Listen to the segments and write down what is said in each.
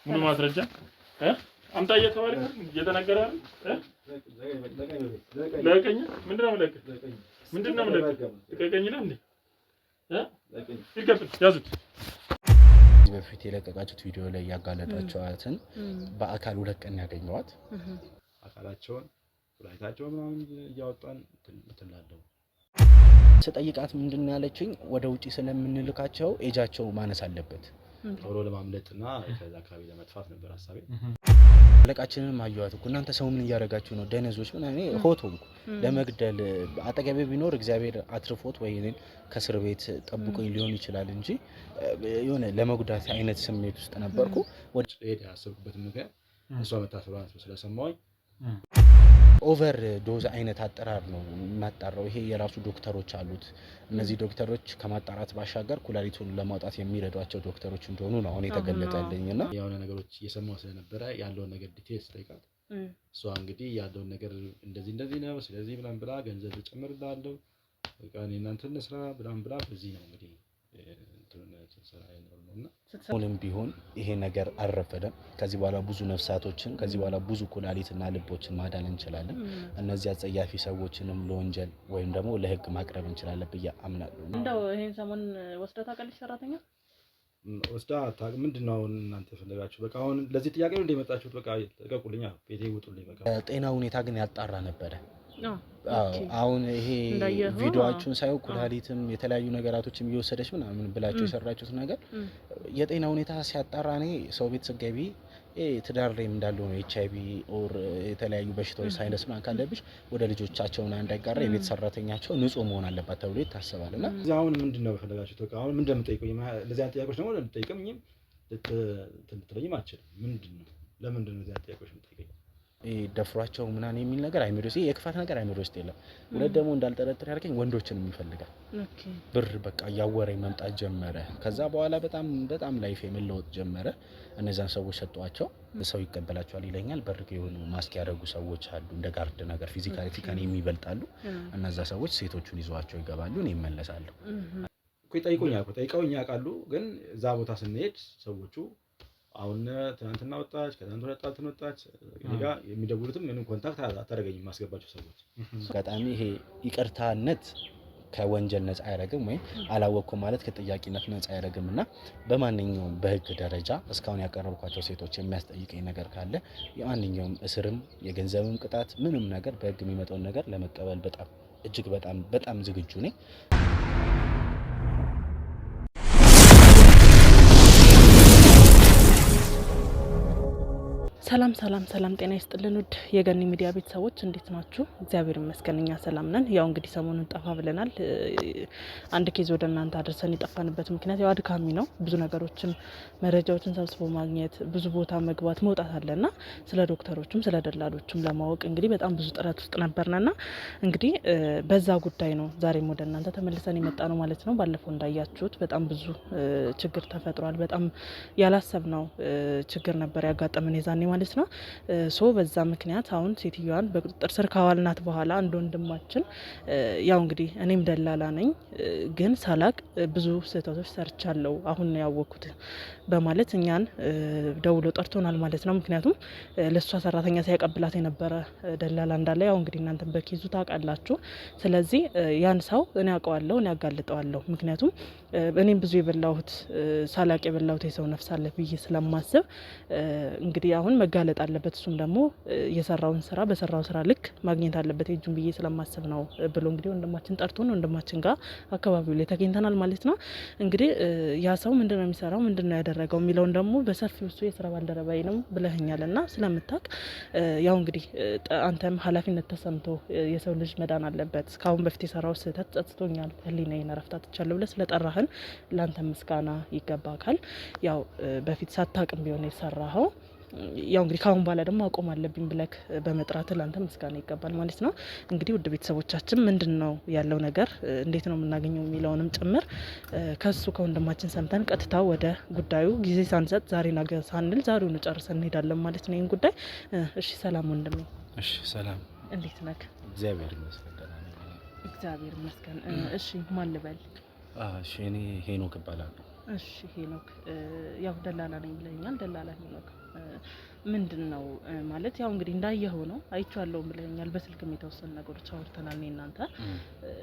ምን ማስረጃ አምጣ እየተባለ እየተነገረ አይደል ለቀኝ ምንድነው ለቀኝ ለቀኝ ነው እንዴ ይከፍል ያዙት በፊት የለቀቃችሁት ቪዲዮ ላይ ያጋለጣችኋትን በአካል ሁለት ቀን ያገኘዋት አካላቸውን ላይታቸው ምናምን እያወጣን እንትላለው ስጠይቃት ምንድነው ያለችኝ ወደ ውጪ ስለምንልካቸው ኤጃቸው ማነስ አለበት ቶሎ ለማምለጥና ከዛ አካባቢ ለመጥፋት ነበር ሐሳቤ ለቃችንን ማዩአት እኮ እናንተ ሰው ምን እያረጋችሁ ነው ደነዞች ምን እኔ ሆቶንኩ ለመግደል አጠገቤ ቢኖር እግዚአብሔር አትርፎት ወይ እኔን ከስር ቤት ጠብቆኝ ሊሆን ይችላል እንጂ የሆነ ለመጉዳት አይነት ስሜት ውስጥ ነበርኩ ወደ ሄደ ያሰብኩበት ምክንያት እሷ መታሰሯን ስለሰማሁኝ ኦቨር ዶዝ አይነት አጠራር ነው ማጣራው ይሄ የራሱ ዶክተሮች አሉት እነዚህ ዶክተሮች ከማጣራት ባሻገር ኩላሊቱን ለማውጣት የሚረዷቸው ዶክተሮች እንደሆኑ ነው አሁን የተገለጸልኝና ያውና ነገሮች እየሰማው ስለነበረ ያለው ነገር ዲቴልስ ጠይቃት እሷ እንግዲህ ያለው ነገር እንደዚህ ነው ስለዚህ ብላን ብላ ገንዘብ ጨምርላለሁ በቃ እኔ እናንተን ስራ ብላን ብላ በዚህ ነው እንግዲህ ሁሉም ቢሆን ይሄ ነገር አረፈደም ከዚህ በኋላ ብዙ ነፍሳቶችን ከዚህ በኋላ ብዙ ኩላሊትና ልቦችን ማዳን እንችላለን እነዚህ አጸያፊ ሰዎችንም ለወንጀል ወይም ደግሞ ለህግ ማቅረብ እንችላለን ብዬ አምናለሁ እንደው ይሄን ሰሞን ወስደታ ቀልሽ ሰራተኛ ወስዳ ምንድነው እናንተ ፈለጋችሁ በቃ አሁን ለዚህ ጥያቄ ነው እንደመጣችሁት በቃ ተቀቁልኛ ቤቴ ውጡልኝ በቃ ጤና ሁኔታ ግን ያጣራ ነበር አሁን ይሄ ቪዲዮአችሁን ሳይው ኩላሊትም የተለያዩ ነገራቶችም እየወሰደች ምናምን ብላችሁ የሰራችሁት ነገር የጤና ሁኔታ ሲያጣራኔ ሰው ቤት ስገቢ ትዳር ላይ እንዳለው ነው ኤችአይቪ ኦር የተለያዩ በሽታዎች ሳይነስ ማን ካለብሽ ወደ ልጆቻቸውና እንዳይጋራ የቤት ሰራተኛቸው ንጹህ መሆን አለባት ተብሎ ይታሰባልና አሁን ምንድነው ፈለጋችሁት በቃ አሁን ምንድነው የምጠይቀው ለዚህ ጥያቄዎች ደግሞ ለምጠይቀምኝም ልትለኝም አትችልም ምንድነው ለምንድነው ለዚህ ጥያቄዎች የምጠይቀኝ ደፍሯቸው ምናን የሚል ነገር አይምሮስ የክፋት ነገር አይምሮስ የለም ወለ ደግሞ እንዳልጠረጥር ያርከኝ ወንዶችንም ይፈልጋል ብር በቃ ያወረኝ መምጣት ጀመረ ከዛ በኋላ በጣም ላይፍ የመለወጥ ጀመረ እነዛን ሰዎች ሰጧቸው ሰው ይቀበላቸዋል ይለኛል በርግ የሆኑ ማስክ ያደረጉ ሰዎች አሉ እንደ ጋርድ ነገር ፊዚካሊቲ ከኔ የሚበልጣሉ እነዛ ሰዎች ሴቶቹን ይዟቸው ይገባሉ እኔ እመለሳለሁ ጠይቀውኝ ያውቃሉ ግን እዛ ቦታ ስንሄድ ሰዎቹ አሁን ትናንትና ወጣች ከዛንተ ወጣች እኔጋ የሚደውሉትም ምንም ኮንታክት አታረጋኝም ማስገባቸው ሰዎች በጣም ይሄ ይቅርታነት ከወንጀል ነፃ ያረጋም ወይ አላወቅኩም ማለት ከጥያቄነት ነፃ ያረጋምና በማንኛውም በህግ ደረጃ እስካሁን ያቀረብኳቸው ሴቶች የሚያስጠይቀኝ ነገር ካለ የማንኛውም እስርም የገንዘብም ቅጣት ምንም ነገር በህግ የሚመጣው ነገር ለመቀበል በጣም እጅግ በጣም ዝግጁ ነኝ ሰላም ጤና ይስጥልን ውድ የገኒ ሚዲያ ቤተሰቦች እንዴት ናችሁ እግዚአብሔር ይመስገን እኛ ሰላም ነን ያው እንግዲህ ሰሞኑን ጠፋ ብለናል አንድ ኬዝ ወደ እናንተ አድርሰን ይጠፋንበት ምክንያት ያው አድካሚ ነው ብዙ ነገሮችን መረጃዎችን ሰብስቦ ማግኘት ብዙ ቦታ መግባት መውጣት አለና ስለ ዶክተሮችም ስለ ደላሎችም ለማወቅ እንግዲህ በጣም ብዙ ጥረት ውስጥ ነበርናና እንግዲህ በዛ ጉዳይ ነው ዛሬም ወደ እናንተ ተመልሰን የመጣ ነው ማለት ነው ባለፈው እንዳያችሁት በጣም ብዙ ችግር ተፈጥሯል በጣም ያላሰብነው ችግር ነበር ያጋጠመን የዛኔ ማለት ነው ሶ በዛ ምክንያት አሁን ሴትዮዋን በቁጥጥር ስር ካዋልናት በኋላ አንድ ወንድማችን ያው እንግዲህ እኔም ደላላ ነኝ ግን ሳላቅ ብዙ ስህተቶች ሰርቻለሁ አሁን ነው ያወኩት በማለት እኛን ደውሎ ጠርቶናል ማለት ነው ምክንያቱም ለሷ ሰራተኛ ሳይቀበላት የነበረ ደላላ እንዳለ ያው እንግዲህ እናንተም በኬዙ ታውቃላችሁ ስለዚህ ያን ሰው እኔ አውቀዋለሁ እኔ አጋልጠዋለሁ ምክንያቱም እኔም ብዙ የበላሁት ሳላቅ የበላሁት የሰው ነፍስ አለ ብዬ ስለማስብ እንግዲህ አሁን መጋለጥ አለበት እሱም ደግሞ የሰራውን ስራ በሰራው ስራ ልክ ማግኘት አለበት እጁን ብዬ ስለማስብ ነው ብሎ እንግዲህ ወንድማችን ጠርቶን ወንድማችን ጋር አካባቢው ላይ ተገኝተናል ማለት ነው እንግዲህ ያ ሰው ምንድነው የሚሰራው ምንድነው ያደረገው የሚለውን ደግሞ በሰፊው እሱ የስራ ባልደረባዬ ነው ብለህኛልና ስለምታውቅ ያው እንግዲህ አንተም ኃላፊነት ተሰምቶ የሰው ልጅ መዳን አለበት ካሁን በፊት የሰራው ስህተት ጸጽቶኛል ህሊናዬን አረፍታትቻለሁ ብለህ ስለጠራህን ላንተ ምስጋና ይገባካል ያው በፊት ሳታውቅም ቢሆን የሰራኸው ያው እንግዲህ ካሁን በኋላ ደግሞ አቆም አለብኝ ብለክ በመጥራት ላንተ ምስጋና ይገባል ማለት ነው እንግዲህ ውድ ቤተሰቦቻችን ምንድነው ያለው ነገር እንዴት ነው የምናገኘው የሚለውንም ጭምር ከሱ ከወንድማችን ሰምተን ቀጥታ ወደ ጉዳዩ ጊዜ ሳንሰጥ ዛሬ ነገ ሳንል ዛሬውን ጨርሰን እንሄዳለን ማለት ነው ይሄን ጉዳይ እሺ ሰላም ወንድሜ እሺ ሰላም እንዴት ነህ እግዚአብሔር ይመስገን እግዚአብሔር ይመስገን እሺ ማን ልበል እሺ እኔ ሄኖክ እባላለሁ እሺ ሄኖክ ያው ደላላ ነኝ ብለኛል። ደላላ ሄኖክ ምንድነው ማለት ያው እንግዲህ እንዳየኸው ነው አይቻለሁ ብለኛል። በስልክም የተወሰኑ ነገሮች አውርተናል። እኔ እናንተ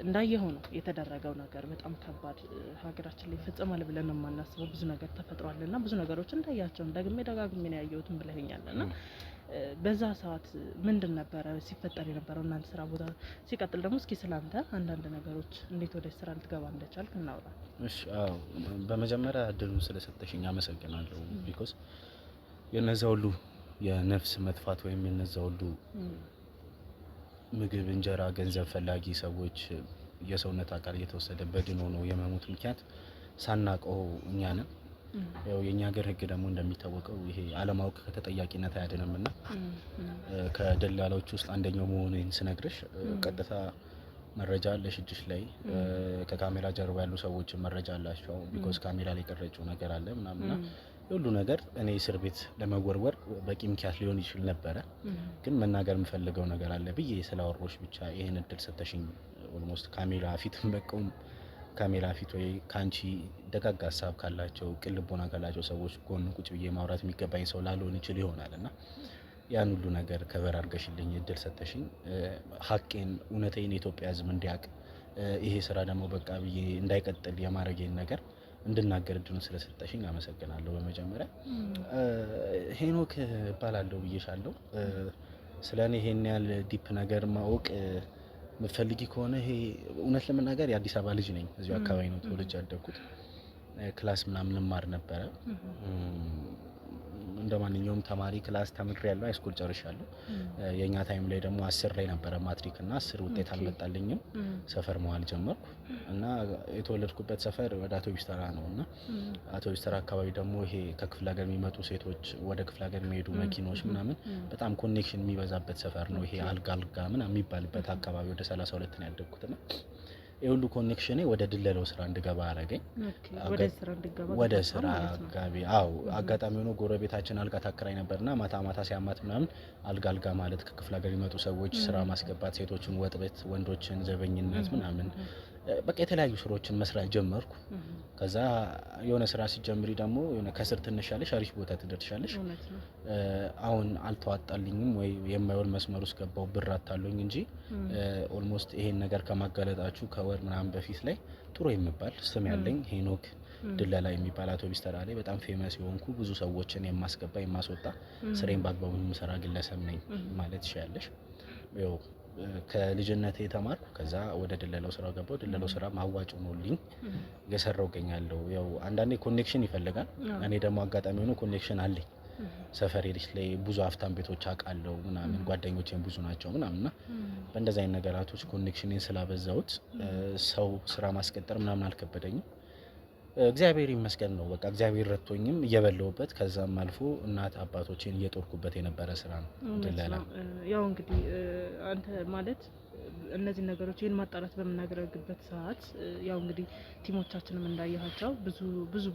እንዳየኸው ነው የተደረገው ነገር በጣም ከባድ ሀገራችን ላይ ፈጽሟል ብለን ነው የማናስበው። ብዙ ነገር ተፈጥሯልና ብዙ ነገሮች እንዳያቸው ደጋግሜ ነው ያየሁትም ብለኛልና በዛ ሰዓት ምንድን ነበረ ሲፈጠር የነበረው እናንተ ስራ ቦታ? ሲቀጥል ደግሞ እስኪ ስላንተ አንዳንድ ነገሮች እንዴት ወደ ስራ ልትገባ እንደቻልክ እናውራ። እሺ አዎ፣ በመጀመሪያ እድሉን ስለሰጠሽኝ አመሰግናለሁ። ቢኮዝ የነዛ ሁሉ የነፍስ መጥፋት ወይም የነዛ ሁሉ ምግብ፣ እንጀራ፣ ገንዘብ ፈላጊ ሰዎች የሰውነት አካል እየተወሰደ በድን ሆኖ የመሞት ምክንያት ሳናቀው እኛ ነን። ያው የኛ ሀገር ህግ ደግሞ እንደሚታወቀው ይሄ አለማወቅ ከተጠያቂነት አያድንምና ከደላላዎች ውስጥ አንደኛው መሆኔን ስነግርሽ ቀጥታ መረጃ አለሽ እጅሽ ላይ ከካሜራ ጀርባ ያሉ ሰዎች መረጃ አላቸው። ቢኮዝ ካሜራ ላይ የቀረጸው ነገር አለ ምናምንና ሁሉ ነገር እኔ እስር ቤት ለመወርወር በቂ ምክንያት ሊሆን ይችል ነበረ። ግን መናገር የምፈልገው ነገር አለ ብዬ ስላወራሁሽ ብቻ ይሄን እድል ሰጠሽኝ። ኦልሞስት ካሜራ ፊት መቆም ካሜራ ፊት ወይ ካንቺ ደጋጋ ሀሳብ ካላቸው ቅልቦና ካላቸው ሰዎች ጎን ቁጭ ብዬ ማውራት የሚገባኝ ሰው ላልሆን ይችል ይሆናልና ያን ሁሉ ነገር ከበር አድርገሽልኝ እድል ሰጠሽኝ። ሀቄን እውነቴን የኢትዮጵያ ሕዝብ እንዲያውቅ ይሄ ስራ ደግሞ በቃ ብዬ እንዳይቀጥል የማድረጌን ነገር እንድናገር እድሉን ስለሰጠሽኝ አመሰግናለሁ። በመጀመሪያ ሄኖክ እባላለሁ ብዬሻለሁ። ስለኔ ይሄን ያህል ዲፕ ነገር ማወቅ ምፈልጊ ከሆነ ይሄ እውነት ለመናገር የአዲስ አበባ ልጅ ነኝ። እዚሁ አካባቢ ነው ተወልጄ ያደግኩት። ክላስ ምናምን ማር ነበረ። እንደማንኛውም ተማሪ ክላስ ተምሬያለሁ። ሃይስኩል ጨርሻለሁ። የኛ ታይም ላይ ደግሞ 10 ላይ ነበረ ማትሪክ እና 10 ውጤት አልመጣልኝም። ሰፈር መዋል ጀመርኩ እና የተወለድኩበት ሰፈር ወደ አውቶቢስ ተራ ነውና አውቶቢስ ተራ አካባቢ ደግሞ ይሄ ከክፍለ ሀገር የሚመጡ ሴቶች ወደ ክፍለ ሀገር የሚሄዱ መኪኖች ምናምን በጣም ኮኔክሽን የሚበዛበት ሰፈር ነው። ይሄ አልጋ ምናምን የሚባልበት አካባቢ ወደ 32 ነው ያደግኩትና የሁሉ ኮኔክሽኔ ወደ ድለለው ስራ እንድገባ አረገኝ። ወደ ስራ ጋቢ አጋጣሚ ሆኖ ጎረቤታችን አልጋ ታከራይ ነበርና ማታ ሲያማት ምናምን አልጋ ማለት ከክፍለ ሀገር የሚመጡ ሰዎች ስራ ማስገባት፣ ሴቶችን ወጥ ቤት፣ ወንዶችን ዘበኝነት ምናምን በቃ የተለያዩ ስራዎችን መስራት ጀመርኩ። ከዛ የሆነ ስራ ሲጀምሪ ደግሞ የሆነ ከስር ትነሻለሽ፣ አሪፍ ቦታ ትደርሻለሽ። አሁን አልተዋጣልኝም ወይ የማይሆን መስመር ውስጥ ገባው ብር አታለኝ እንጂ ኦልሞስት ይሄን ነገር ከማጋለጣችሁ ከወር ምናምን በፊት ላይ ጥሩ የሚባል ስም ያለኝ ሄኖክ ድለላ የሚባል አውቶቢስ ተራ ላይ በጣም ፌመስ የሆንኩ ብዙ ሰዎችን የማስገባ የማስወጣ ስራዬን በአግባቡ የምሰራ ግለሰብ ነኝ ማለት ይችላልሽ። ያው ከልጅነቴ ተማርኩ። ከዛ ወደ ድለላው ስራ ገባው። ድለላው ስራ ማዋጭ ሆኖልኝ እየሰራው እገኛለሁ። ያው አንዳንዴ ኮኔክሽን ይፈልጋል። እኔ ደግሞ አጋጣሚ ሆኖ ኮኔክሽን አለኝ። ሰፈሬ ላይ ብዙ አፍታም ቤቶች አውቃለሁ ምናምን፣ ጓደኞቼም ብዙ ናቸው ምናምንና በእንደዛ አይነት ነገራቶች ኮኔክሽኔን ስላበዛሁት ሰው ስራ ማስቀጠር ምናምን አልከበደኝም። እግዚአብሔር ይመስገን ነው በቃ እግዚአብሔር ረድቶኝም እየበለውበት ከዛም አልፎ እናት አባቶችን እየጦርኩበት የነበረ ስራ ነው ድለላ። ያው እንግዲህ አንተ ማለት እነዚህ ነገሮች ይሄን ማጣራት በመናገርበት ሰዓት ያው እንግዲህ ቲሞቻችንም እንዳያቸው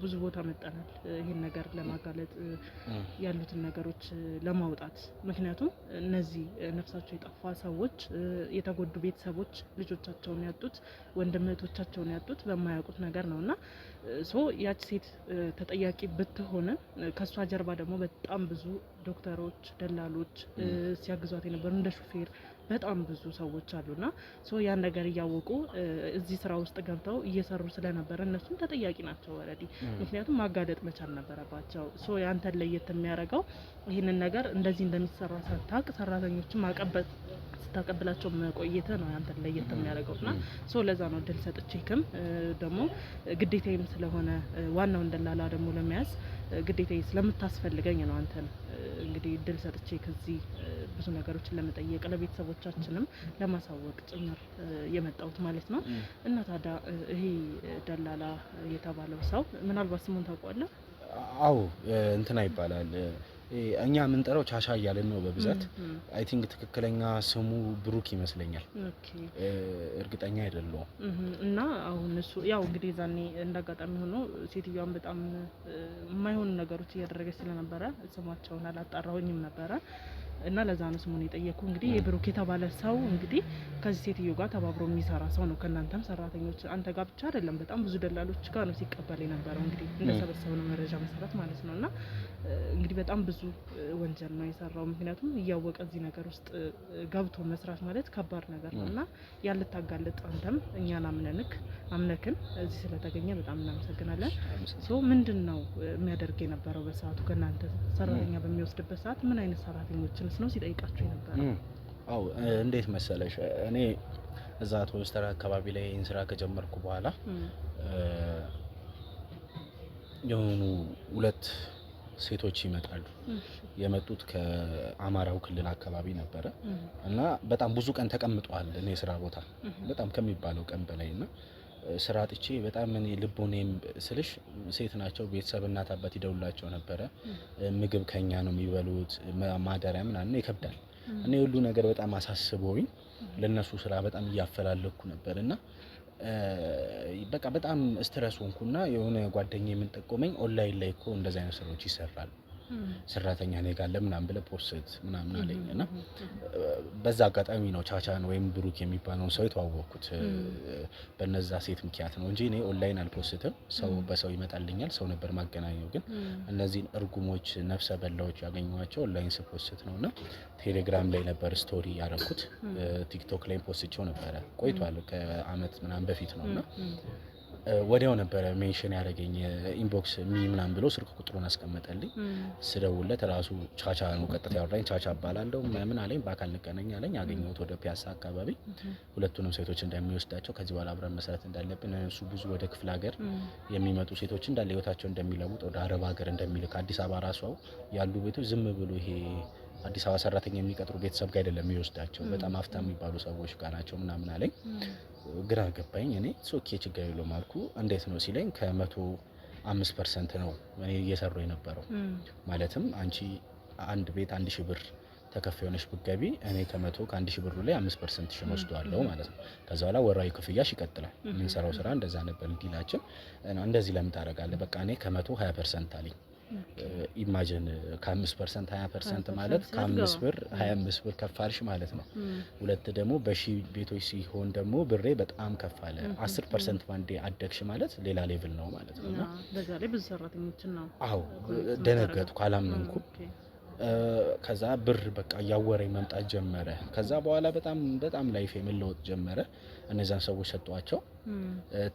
ብዙ ቦታ መጣናል ይሄን ነገር ለማጋለጥ ያሉትን ነገሮች ለማውጣት። ምክንያቱም እነዚህ ነፍሳቸው የጠፋ ሰዎች፣ የተጎዱ ቤተሰቦች ልጆቻቸውን ያጡት፣ ወንድም እህቶቻቸውን ያጡት በማያውቁት ነገር ነውና ያቺ ሴት ተጠያቂ ብትሆን ከሷ ጀርባ ደግሞ በጣም ብዙ ዶክተሮች፣ ደላሎች ሲያግዟት የነበሩ እንደ ሹፌር በጣም ብዙ ሰዎች አሉና ያን ነገር እያወቁ እዚህ ስራ ውስጥ ገብተው እየሰሩ ስለነበረ እነሱም ተጠያቂ ናቸው ኦልሬዲ። ምክንያቱም ማጋለጥ መቻል ነበረባቸው። ያንተን ለየት የሚያደርገው ይህንን ነገር እንደዚህ እንደሚሰራ ሳታውቅ ሰራተኞችን ስታቀብላቸው መቆየት ነው ያንተን ለየት የሚያደርገውና ለዛ ነው ድል ሰጥቼክም ደግሞ ግዴታዬም ስለሆነ ዋናውን ደላላ ደግሞ ለመያዝ ግዴታዬ ስለምታስፈልገኝ ነው አንተን እንግዲህ ድል ሰጥቼ ከዚህ ብዙ ነገሮችን ለመጠየቅ ለቤተሰቦቻችንም ለማሳወቅ ጭምር የመጣሁት ማለት ነው። እና ታዲያ ይሄ ደላላ የተባለው ሰው ምናልባት ስሙን ታውቀዋለህ? አዎ እንትና ይባላል። እኛ የምንጠራው ቻቻ እያለን ነው በብዛት። አይ ቲንክ ትክክለኛ ስሙ ብሩክ ይመስለኛል። እርግጠኛ አይደለሁም። እና አሁን እሱ ያው እንግዲህ ዛኔ እንዳጋጣሚ ሆኖ ሴትዮዋን በጣም የማይሆኑ ነገሮች እያደረገች ስለነበረ ስማቸውን አላጣራሁኝም ነበረ። እና ለዛ ነው ስሙን የጠየኩ። እንግዲህ የብሩክ የተባለ ሰው እንግዲህ ከዚህ ሴትዮ ጋር ተባብሮ የሚሰራ ሰው ነው። ከእናንተም ሰራተኞች አንተ ጋር ብቻ አይደለም፣ በጣም ብዙ ደላሎች ጋር ነው ሲቀበል የነበረው እንግዲህ እንደሰበሰብነው መረጃ መሰረት ማለት ነው። እና እንግዲህ በጣም ብዙ ወንጀል ነው የሰራው። ምክንያቱም እያወቀ እዚህ ነገር ውስጥ ገብቶ መስራት ማለት ከባድ ነገር ነው እና ያልታጋለጥ አንተም እኛን አምነክን እዚህ ስለተገኘ በጣም እናመሰግናለን። ሶ ምንድን ነው የሚያደርግ የነበረው በሰዓቱ ከእናንተ ሰራተኛ በሚወስድበት ሰዓት ምን አይነት ሰራተኞችንስ ነው ሲጠይቃችሁ የነበረው? አው እንዴት መሰለሽ እኔ እዛ ቶስተር አካባቢ ላይ ስራ ከጀመርኩ በኋላ የሆኑ ሁለት ሴቶች ይመጣሉ። የመጡት ከአማራው ክልል አካባቢ ነበረ እና በጣም ብዙ ቀን ተቀምጠዋል እኔ ስራ ቦታ በጣም ከሚባለው ቀን በላይና ስራ አጥቼ በጣም እኔ ልቦኔም ስልሽ ሴት ናቸው። ቤተሰብ እናት አባት ይደውላቸው ነበረ። ምግብ ከኛ ነው የሚበሉት፣ ማደሪያ ምናምን ይከብዳል። እኔ ሁሉ ነገር በጣም አሳስቦኝ ለነሱ ስራ በጣም እያፈላለኩ ነበርና በቃ በጣም ስትረስ ሆንኩና የሆነ ጓደኛዬ ምን ጠቆመኝ፣ ኦንላይን ላይ እኮ እንደዛ አይነት ስራዎች ይሰራሉ፣ ሰራተኛ ነኝ ጋር ለምናምን ብለህ ፖስት ምናምን አለኝና በዛ አጋጣሚ ነው ቻቻን ወይም ብሩክ የሚባለውን ሰው የተዋወቅኩት። በነዛ ሴት ምክንያት ነው እንጂ እኔ ኦንላይን አልፖስትም። ሰው በሰው ይመጣልኛል፣ ሰው ነበር ማገናኘው። ግን እነዚህን እርጉሞች ነፍሰ በላዎች ያገኘኋቸው ኦንላይን ስፖስት ነውና ቴሌግራም ላይ ነበር ስቶሪ ያደረኩት። ቲክቶክ ላይ ፖስትቸው ነበረ ቆይቷል፣ ከአመት ምናምን በፊት ነውና ወዲያው ነበረ ሜንሽን ያደረገኝ ኢንቦክስ ምናምን ብሎ ስልክ ቁጥሩን አስቀመጠልኝ። ስደውልለት ራሱ ቻቻ ነው ቀጥታ ያወራኝ። ቻቻ እባላለሁ ምን አለኝ፣ በአካል እንገናኝ አለኝ። አገኘሁት ወደ ፒያሳ አካባቢ። ሁለቱንም ሴቶች እንደሚወስዳቸው ከዚህ በኋላ አብረን መስራት እንዳለብን፣ እሱ ብዙ ወደ ክፍለ ሀገር የሚመጡ ሴቶች እንዳለ ህይወታቸው እንደሚለውጥ፣ ወደ አረብ ሀገር እንደሚልክ፣ አዲስ አበባ ራሷ ያሉ ቤቶች ዝም ብሎ ይሄ አዲስ አበባ ሰራተኛ የሚቀጥሩ ቤተሰብ ጋር አይደለም የሚወስዳቸው፣ በጣም ሀብታም የሚባሉ ሰዎች ጋር ናቸው ምናምን አለኝ። ግራ ገባኝ። እኔ ሶኬ ችግር የለውም አልኩ። እንዴት ነው ሲለኝ ከ105% ነው እኔ እየሰራሁ የነበረው። ማለትም አንቺ አንድ ቤት 1000 ብር ተከፋይ ሆነሽ ብትገቢ እኔ ከ1000 ብሩ ላይ 5% ሽን ወስደዋለሁ ማለት ነው። ከዛ በኋላ ወራዊ ክፍያሽ ይቀጥላል። የምንሰራው ስራ እንደዛ ነበር ዲላችን። እንደዚህ ለምን ታደርጋለህ? በቃ እኔ ከ100 20% አለኝ። ኢማጂን ከ5% 20% ማለት ከ5 ብር 25 ብር ከፋልሽ ማለት ነው። ሁለት ደግሞ በሺ ቤቶች ሲሆን ደግሞ ብሬ በጣም ከፋለ። 10% ባንዴ አደግሽ ማለት ሌላ ሌቭል ነው ማለት ነውና በዛ ላይ ብዙ ሰራተኞችን ነው። አዎ ደነገጥኩ፣ አላመንኩም። ከዛ ብር በቃ ያወረኝ መምጣት ጀመረ። ከዛ በኋላ በጣም ላይፍ መለወጥ ጀመረ። እነዛን ሰዎች ሰጧቸው።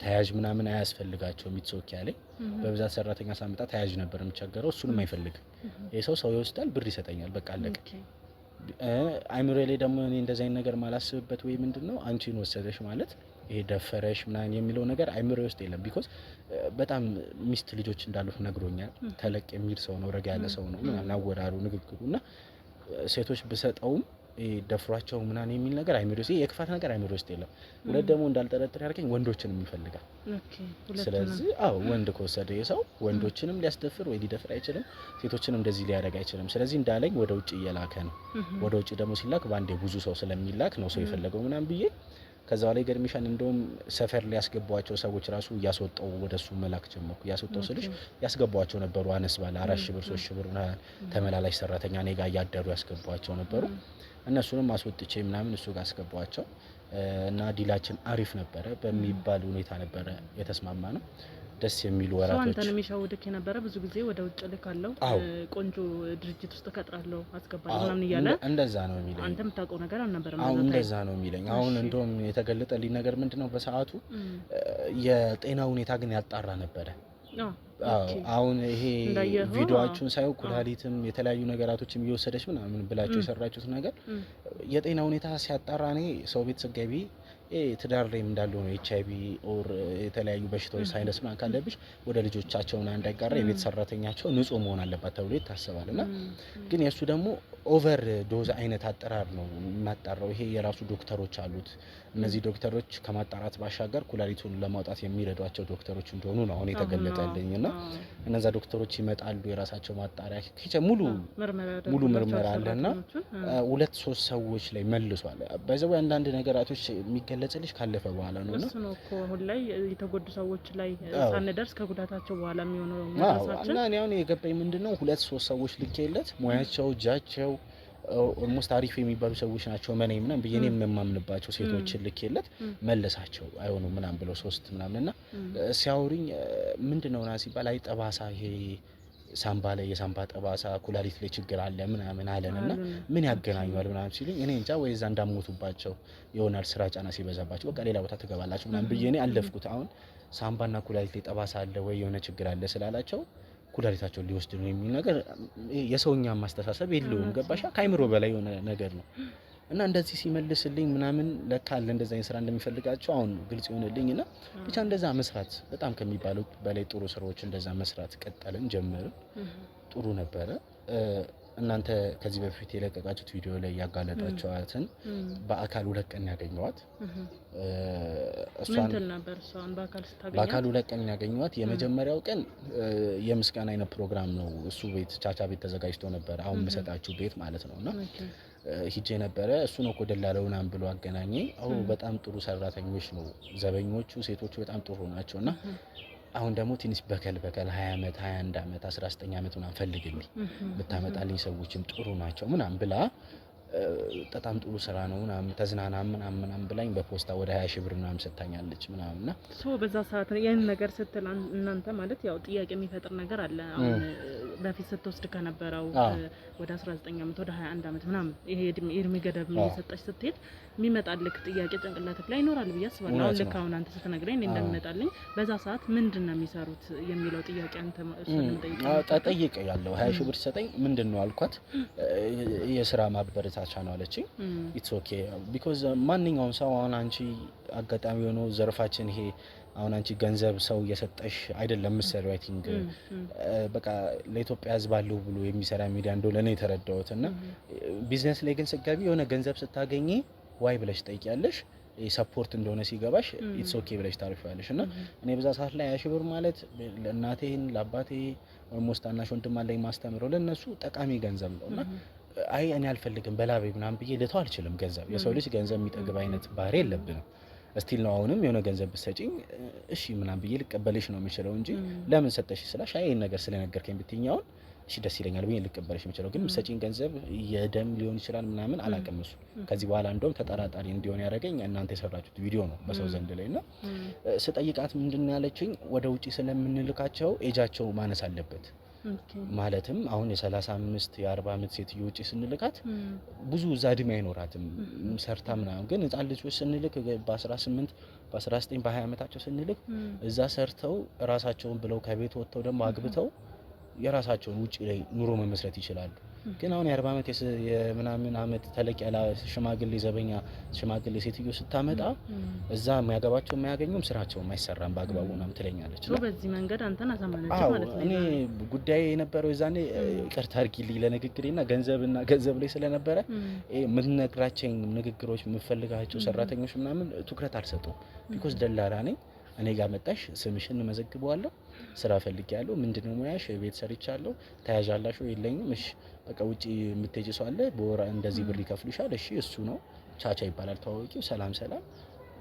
ተያዥ ምናምን አያስፈልጋቸውም ኢትሶኪ ያለኝ። በብዛት ሰራተኛ ሳመጣ ተያዥ ነበር የሚቸገረው፣ እሱንም አይፈልግም። ይሄ ሰው ይወስዳል፣ ብር ይሰጠኛል፣ በቃ አለቀ። አይምሮ ላይ ደግሞ እኔ እንደዛ አይነት ነገር ማላስብበት ወይ ምንድነው አንቺን ወሰደሽ ማለት ይሄ ደፈረሽ ምናምን የሚለው ነገር አይምሮ ውስጥ የለም። ቢኮዝ በጣም ሚስት ልጆች እንዳሉት ነግሮኛል። ተለቅ የሚል ሰው ነው፣ ረጋ ያለ ሰው ነው ምናምን አወራሩ ንግግሩና ሴቶች በሰጠውም ደፍሯቸው ምናምን የሚል ነገር አይምሮ ውስጥ የክፋት ነገር አይምሮ ውስጥ የለም። ሁለት ደግሞ እንዳልጠረጥር ያደረገኝ ወንዶችንም ይፈልጋል። ስለዚህ ወንድ ከወሰደ የሰው ወንዶችንም ሊያስደፍር ወይ ሊደፍር አይችልም፣ ሴቶችንም እንደዚህ ሊያደርግ አይችልም። ስለዚህ እንዳለኝ ወደ ውጭ እየላከ ነው። ወደ ውጭ ደግሞ ሲላክ ባንዴ ብዙ ሰው ስለሚላክ ነው ሰው የፈለገው ምናምን ብዬ ከዛ ላይ ገርሚሻን እንደውም ሰፈር ላይ ያስገቧቸው ሰዎች ራሱ ያስወጣው ወደሱ መላክ ጀመርኩ። ያስወጣው ስልሽ ያስገቧቸው ነበሩ። አነስ ባለ 4000 ብር 3000 ብር ተመላላሽ ሰራተኛ እኔ ጋር ያደሩ ያስገቧቸው ነበሩ። እነሱንም አስወጥቼ ምናምን እሱ ጋር አስገቧቸው እና ዲላችን አሪፍ ነበረ በሚባል ሁኔታ ነበረ የተስማማ ነው። ደስ የሚሉ ወራቶች አንተን የሚሻውድክ የነበረ ብዙ ጊዜ ወደ ውጭ ልካለው ቆንጆ ድርጅት ውስጥ ከጥራለው አስገባለሁ ምናምን እያለ እንደዛ ነው የሚለኝ። አንተ የምታውቀው ነገር አልነበረም? አሁን እንደዛ ነው የሚለኝ። አሁን እንደውም የተገለጠልኝ ነገር ምንድነው በሰዓቱ የጤና ሁኔታ ግን ያጣራ ነበረ። አሁን ይሄ ቪዲዮአችሁን ሳይው ኩላሊትም የተለያዩ ነገራቶችም እየወሰደች ምናምን ብላችሁ የሰራችሁት ነገር የጤና ሁኔታ ሲያጣራ እኔ ሰው ቤት ስገቢ ትዳር ላይ እንዳለው ነው HIV ኦር የተለያዩ በሽታዎች ሳይነስ ምናምን ካለብሽ ወደ ልጆቻቸውና እንዳይጋራ የቤት ሰራተኛቸው ንጹህ መሆን አለባት ተብሎ ይታሰባልና ግን የሱ ደግሞ ኦቨር ዶዝ አይነት አጠራር ነው የማጣራው። ይሄ የራሱ ዶክተሮች አሉት። እነዚህ ዶክተሮች ከማጣራት ባሻገር ኩላሊቱን ለማውጣት የሚረዷቸው ዶክተሮች እንደሆኑ ነው አሁን የተገለጠልኝና እነዛ ዶክተሮች ይመጣሉ። የራሳቸው ማጣሪያ ሙሉ ምርመራ አለና 2-3 ሰዎች ላይ መልሷል። በዛው አንዳንድ ነገራቶች የሚገለጽልሽ ካለፈ በኋላ ነውና እሱ ነው እኮ አሁን ላይ የተጎዱ ሰዎች ላይ ሳንደርስ ከጉዳታቸው በኋላ የሚሆነው መድረሳችን እና እኔ አሁን የገባኝ ምንድነው 2-3 ሰዎች ልኬለት ሙያቸው እጃቸው ኦልሞስት አሪፍ የሚባሉ ሰዎች ናቸው መኔ ምናምን ብዬ እኔም የማምንባቸው ሴቶችን ልኬለት መለሳቸው አይሆኑም ምናምን ብለው 3 ምናምንና ሲያወሩኝ ምንድነው ና ሲባል አይ ጠባሳ ይሄ ሳምባ ላይ የሳምባ ጠባሳ ኩላሊት ላይ ችግር አለ ምናምን አለንና ምን ያገናኛል ምናምን ሲሉኝ እኔ እንጃ ወይ እዛ እንዳሞቱባቸው ይሆናል ስራ ጫና ሲበዛባቸው በቃ ሌላ ቦታ ትገባላችሁ ምናምን ብዬ እኔ አለፍኩት። አሁን ሳምባና ኩላሊት ላይ ጠባሳ አለ ወይ የሆነ ችግር አለ ስላላቸው ኩላሊታቸውን ሊወስድ ነው የሚል ነገር የሰውኛ ማስተሳሰብ የለውም። ገባሻ? ከአይምሮ በላይ የሆነ ነገር ነው። እና እንደዚህ ሲመልስልኝ ምናምን ለካ አለ እንደዛ አይነት ስራ እንደሚፈልጋቸው አሁን ግልጽ ይሆንልኝና ብቻ እንደዛ መስራት በጣም ከሚባለው በላይ ጥሩ ስራዎች እንደዛ መስራት ቀጠልን ጀመርን። ጥሩ ነበረ። እናንተ ከዚህ በፊት የለቀቃችሁት ቪዲዮ ላይ ያጋለጣችኋትን በአካል 2 ቀን ያገኘዋት እሷን ነበር። እሷን በአካል 2 ቀን ያገኘዋት የመጀመሪያው ቀን የምስጋና አይነት ፕሮግራም ነው። እሱ ቤት ቻቻ ቤት ተዘጋጅቶ ነበር። አሁን መሰጣችሁ ቤት ማለት ነውና ሂጄ ነበረ። እሱ ነው እኮ ደላለውናም ብሎ አገናኘኝ። በጣም ጥሩ ሰራተኞች ነው ዘበኞቹ፣ ሴቶቹ በጣም ጥሩ ናቸውና አሁን ደግሞ ትንሽ በከል 20 አመት 21 አመት 19 አመት ምናምን ፈልግልኝ ብታመጣልኝ ሰዎችም ጥሩ ናቸው ምናምን ብላ በጣም ጥሩ ስራ ነው ምናምን ተዝናና ምናምን ብላኝ በፖስታ ወደ 20 ሺህ ብር ምናምን ሰጣኛለች ምናምንና በዛ ሰዓት ያን ነገር ስትል እናንተ ማለት ያው ጥያቄ የሚፈጥር ነገር አለ። አሁን በፊት ስትወስድ ከነበረው ወደ 19 አመት ወደ 21 አመት ምናምን ይሄ እድሜ ገደብ እየሰጠች ስትሄድ የሚመጣልክ ጥያቄ ጭንቅላትክ ላይ ይኖራል ብዬ አስባለሁ። አሁን ልክ አሁን አንተ ስትነግረኝ እኔ እንደሚመጣልኝ በዛ ሰዓት ምንድነው የሚሰሩት የሚለው ጥያቄ አንተ ጠይቀ ያለው 20 ሺህ ብር ሰጠኝ ምንድነው አልኳት። የስራ ማበረታቻ ነው አለችኝ። ኢትስ ኦኬ ቢኮዝ ማንኛውም ሰው አሁን አንቺ አጋጣሚ ሆኖ ዘርፋችን ይሄ አሁን አንቺ ገንዘብ ሰው እየሰጠሽ አይደለም መሰለው። አይ ቲንክ በቃ ለኢትዮጵያ ሕዝብ አለው ብሎ የሚሰራ ሚዲያ እንደሆነ ነው የተረዳሁት። እና ቢዝነስ ላይ ግን ስትገቢ የሆነ ገንዘብ ስታገኚ ዋይ ብለሽ ጠይቂያለሽ። ሰፖርት እንደሆነ ሲገባሽ ኢትስ ኦኬ ብለሽ ታርፊያለሽ። እና እኔ በዛ ሰዓት ላይ 20 ሺህ ብር ማለት ለእናቴን ለአባቴ ኦልሞስት ታናሽ ወንድም አለኝ ማስተምረው ለነሱ ጠቃሚ ገንዘብ ነውና አይ እኔ አልፈልግም በላቤ ምናምን ብዬ ልተው አልችልም። ገንዘብ የሰው ልጅ ገንዘብ የሚጠግብ አይነት ባህሪ የለብንም። እስቲል ነው አሁንም የሆነ ገንዘብ ብትሰጪኝ እሺ ምናምን ብዬ ልቀበልሽ ነው የምችለው እንጂ ለምን ሰጠሽ ስላሽ አይ ነገር ስለነገርከኝ ብትኛውን እሺ ደስ ይለኛል ብዬ ልቀበልሽ የምችለው ግን ሰጪኝ ገንዘብ የደም ሊሆን ይችላል ምናምን አላውቅም። እሱ ከዚህ በኋላ እንደውም ተጠራጣሪ እንዲሆን ያደረገኝ እናንተ የሰራችሁት ቪዲዮ ነው በሰው ዘንድ ላይና ስጠይቃት ምንድነው ያለችኝ ወደ ውጪ ስለምንልካቸው ኤጃቸው ማነስ አለበት። ማለትም አሁን የ35 የ40 አመት ሴትዮ ውጪ ስንልካት ብዙ እድሜ አይኖራትም ሰርታ ምናምን። ግን ህፃን ልጆች ስንልክ በ18 በ19 በ20 አመታቸው ስንልክ እዛ ሰርተው ራሳቸውን ብለው ከቤት ወጥተው ደግሞ አግብተው የራሳቸውን ውጪ ላይ ኑሮ መመስረት ይችላሉ። ግን አሁን የ40 አመት የምናምን አመት ተለቅ ያለ ሽማግሌ ዘበኛ ሽማግሌ ሴትዮ ስታመጣ እዛ የሚያገባቸው የማያገኙም ስራቸው የማይሰራም በአግባቡ ምናምን ትለኛለች። በዚህ መንገድ አንተን አሳመነች ማለት ነው። እኔ ጉዳይ የነበረው የዛኔ ይቅርታ አድርጊልኝ ለንግግሬና ገንዘብ ላይ ስለነበረ የምትነግራቸው ንግግሮች የምፈልጋቸው ሰራተኞች ምናምን ትኩረት አልሰጡም። ቢኮዝ ደላላ ነኝ እኔ ጋር መጣሽ ስምሽን መዘግበዋለሁ ስራ ፈልጊያለሁ ምንድነው ሙያሽ ቤት ሰርቻለሁ ተያዣላሽ የለኝም እሺ በቃ ውጪ የምትሄጂ ሰው አለ በወራ እንደዚህ ብር ይከፍሉሻል እሺ እሱ ነው ቻቻ ይባላል ታዋቂው ሰላም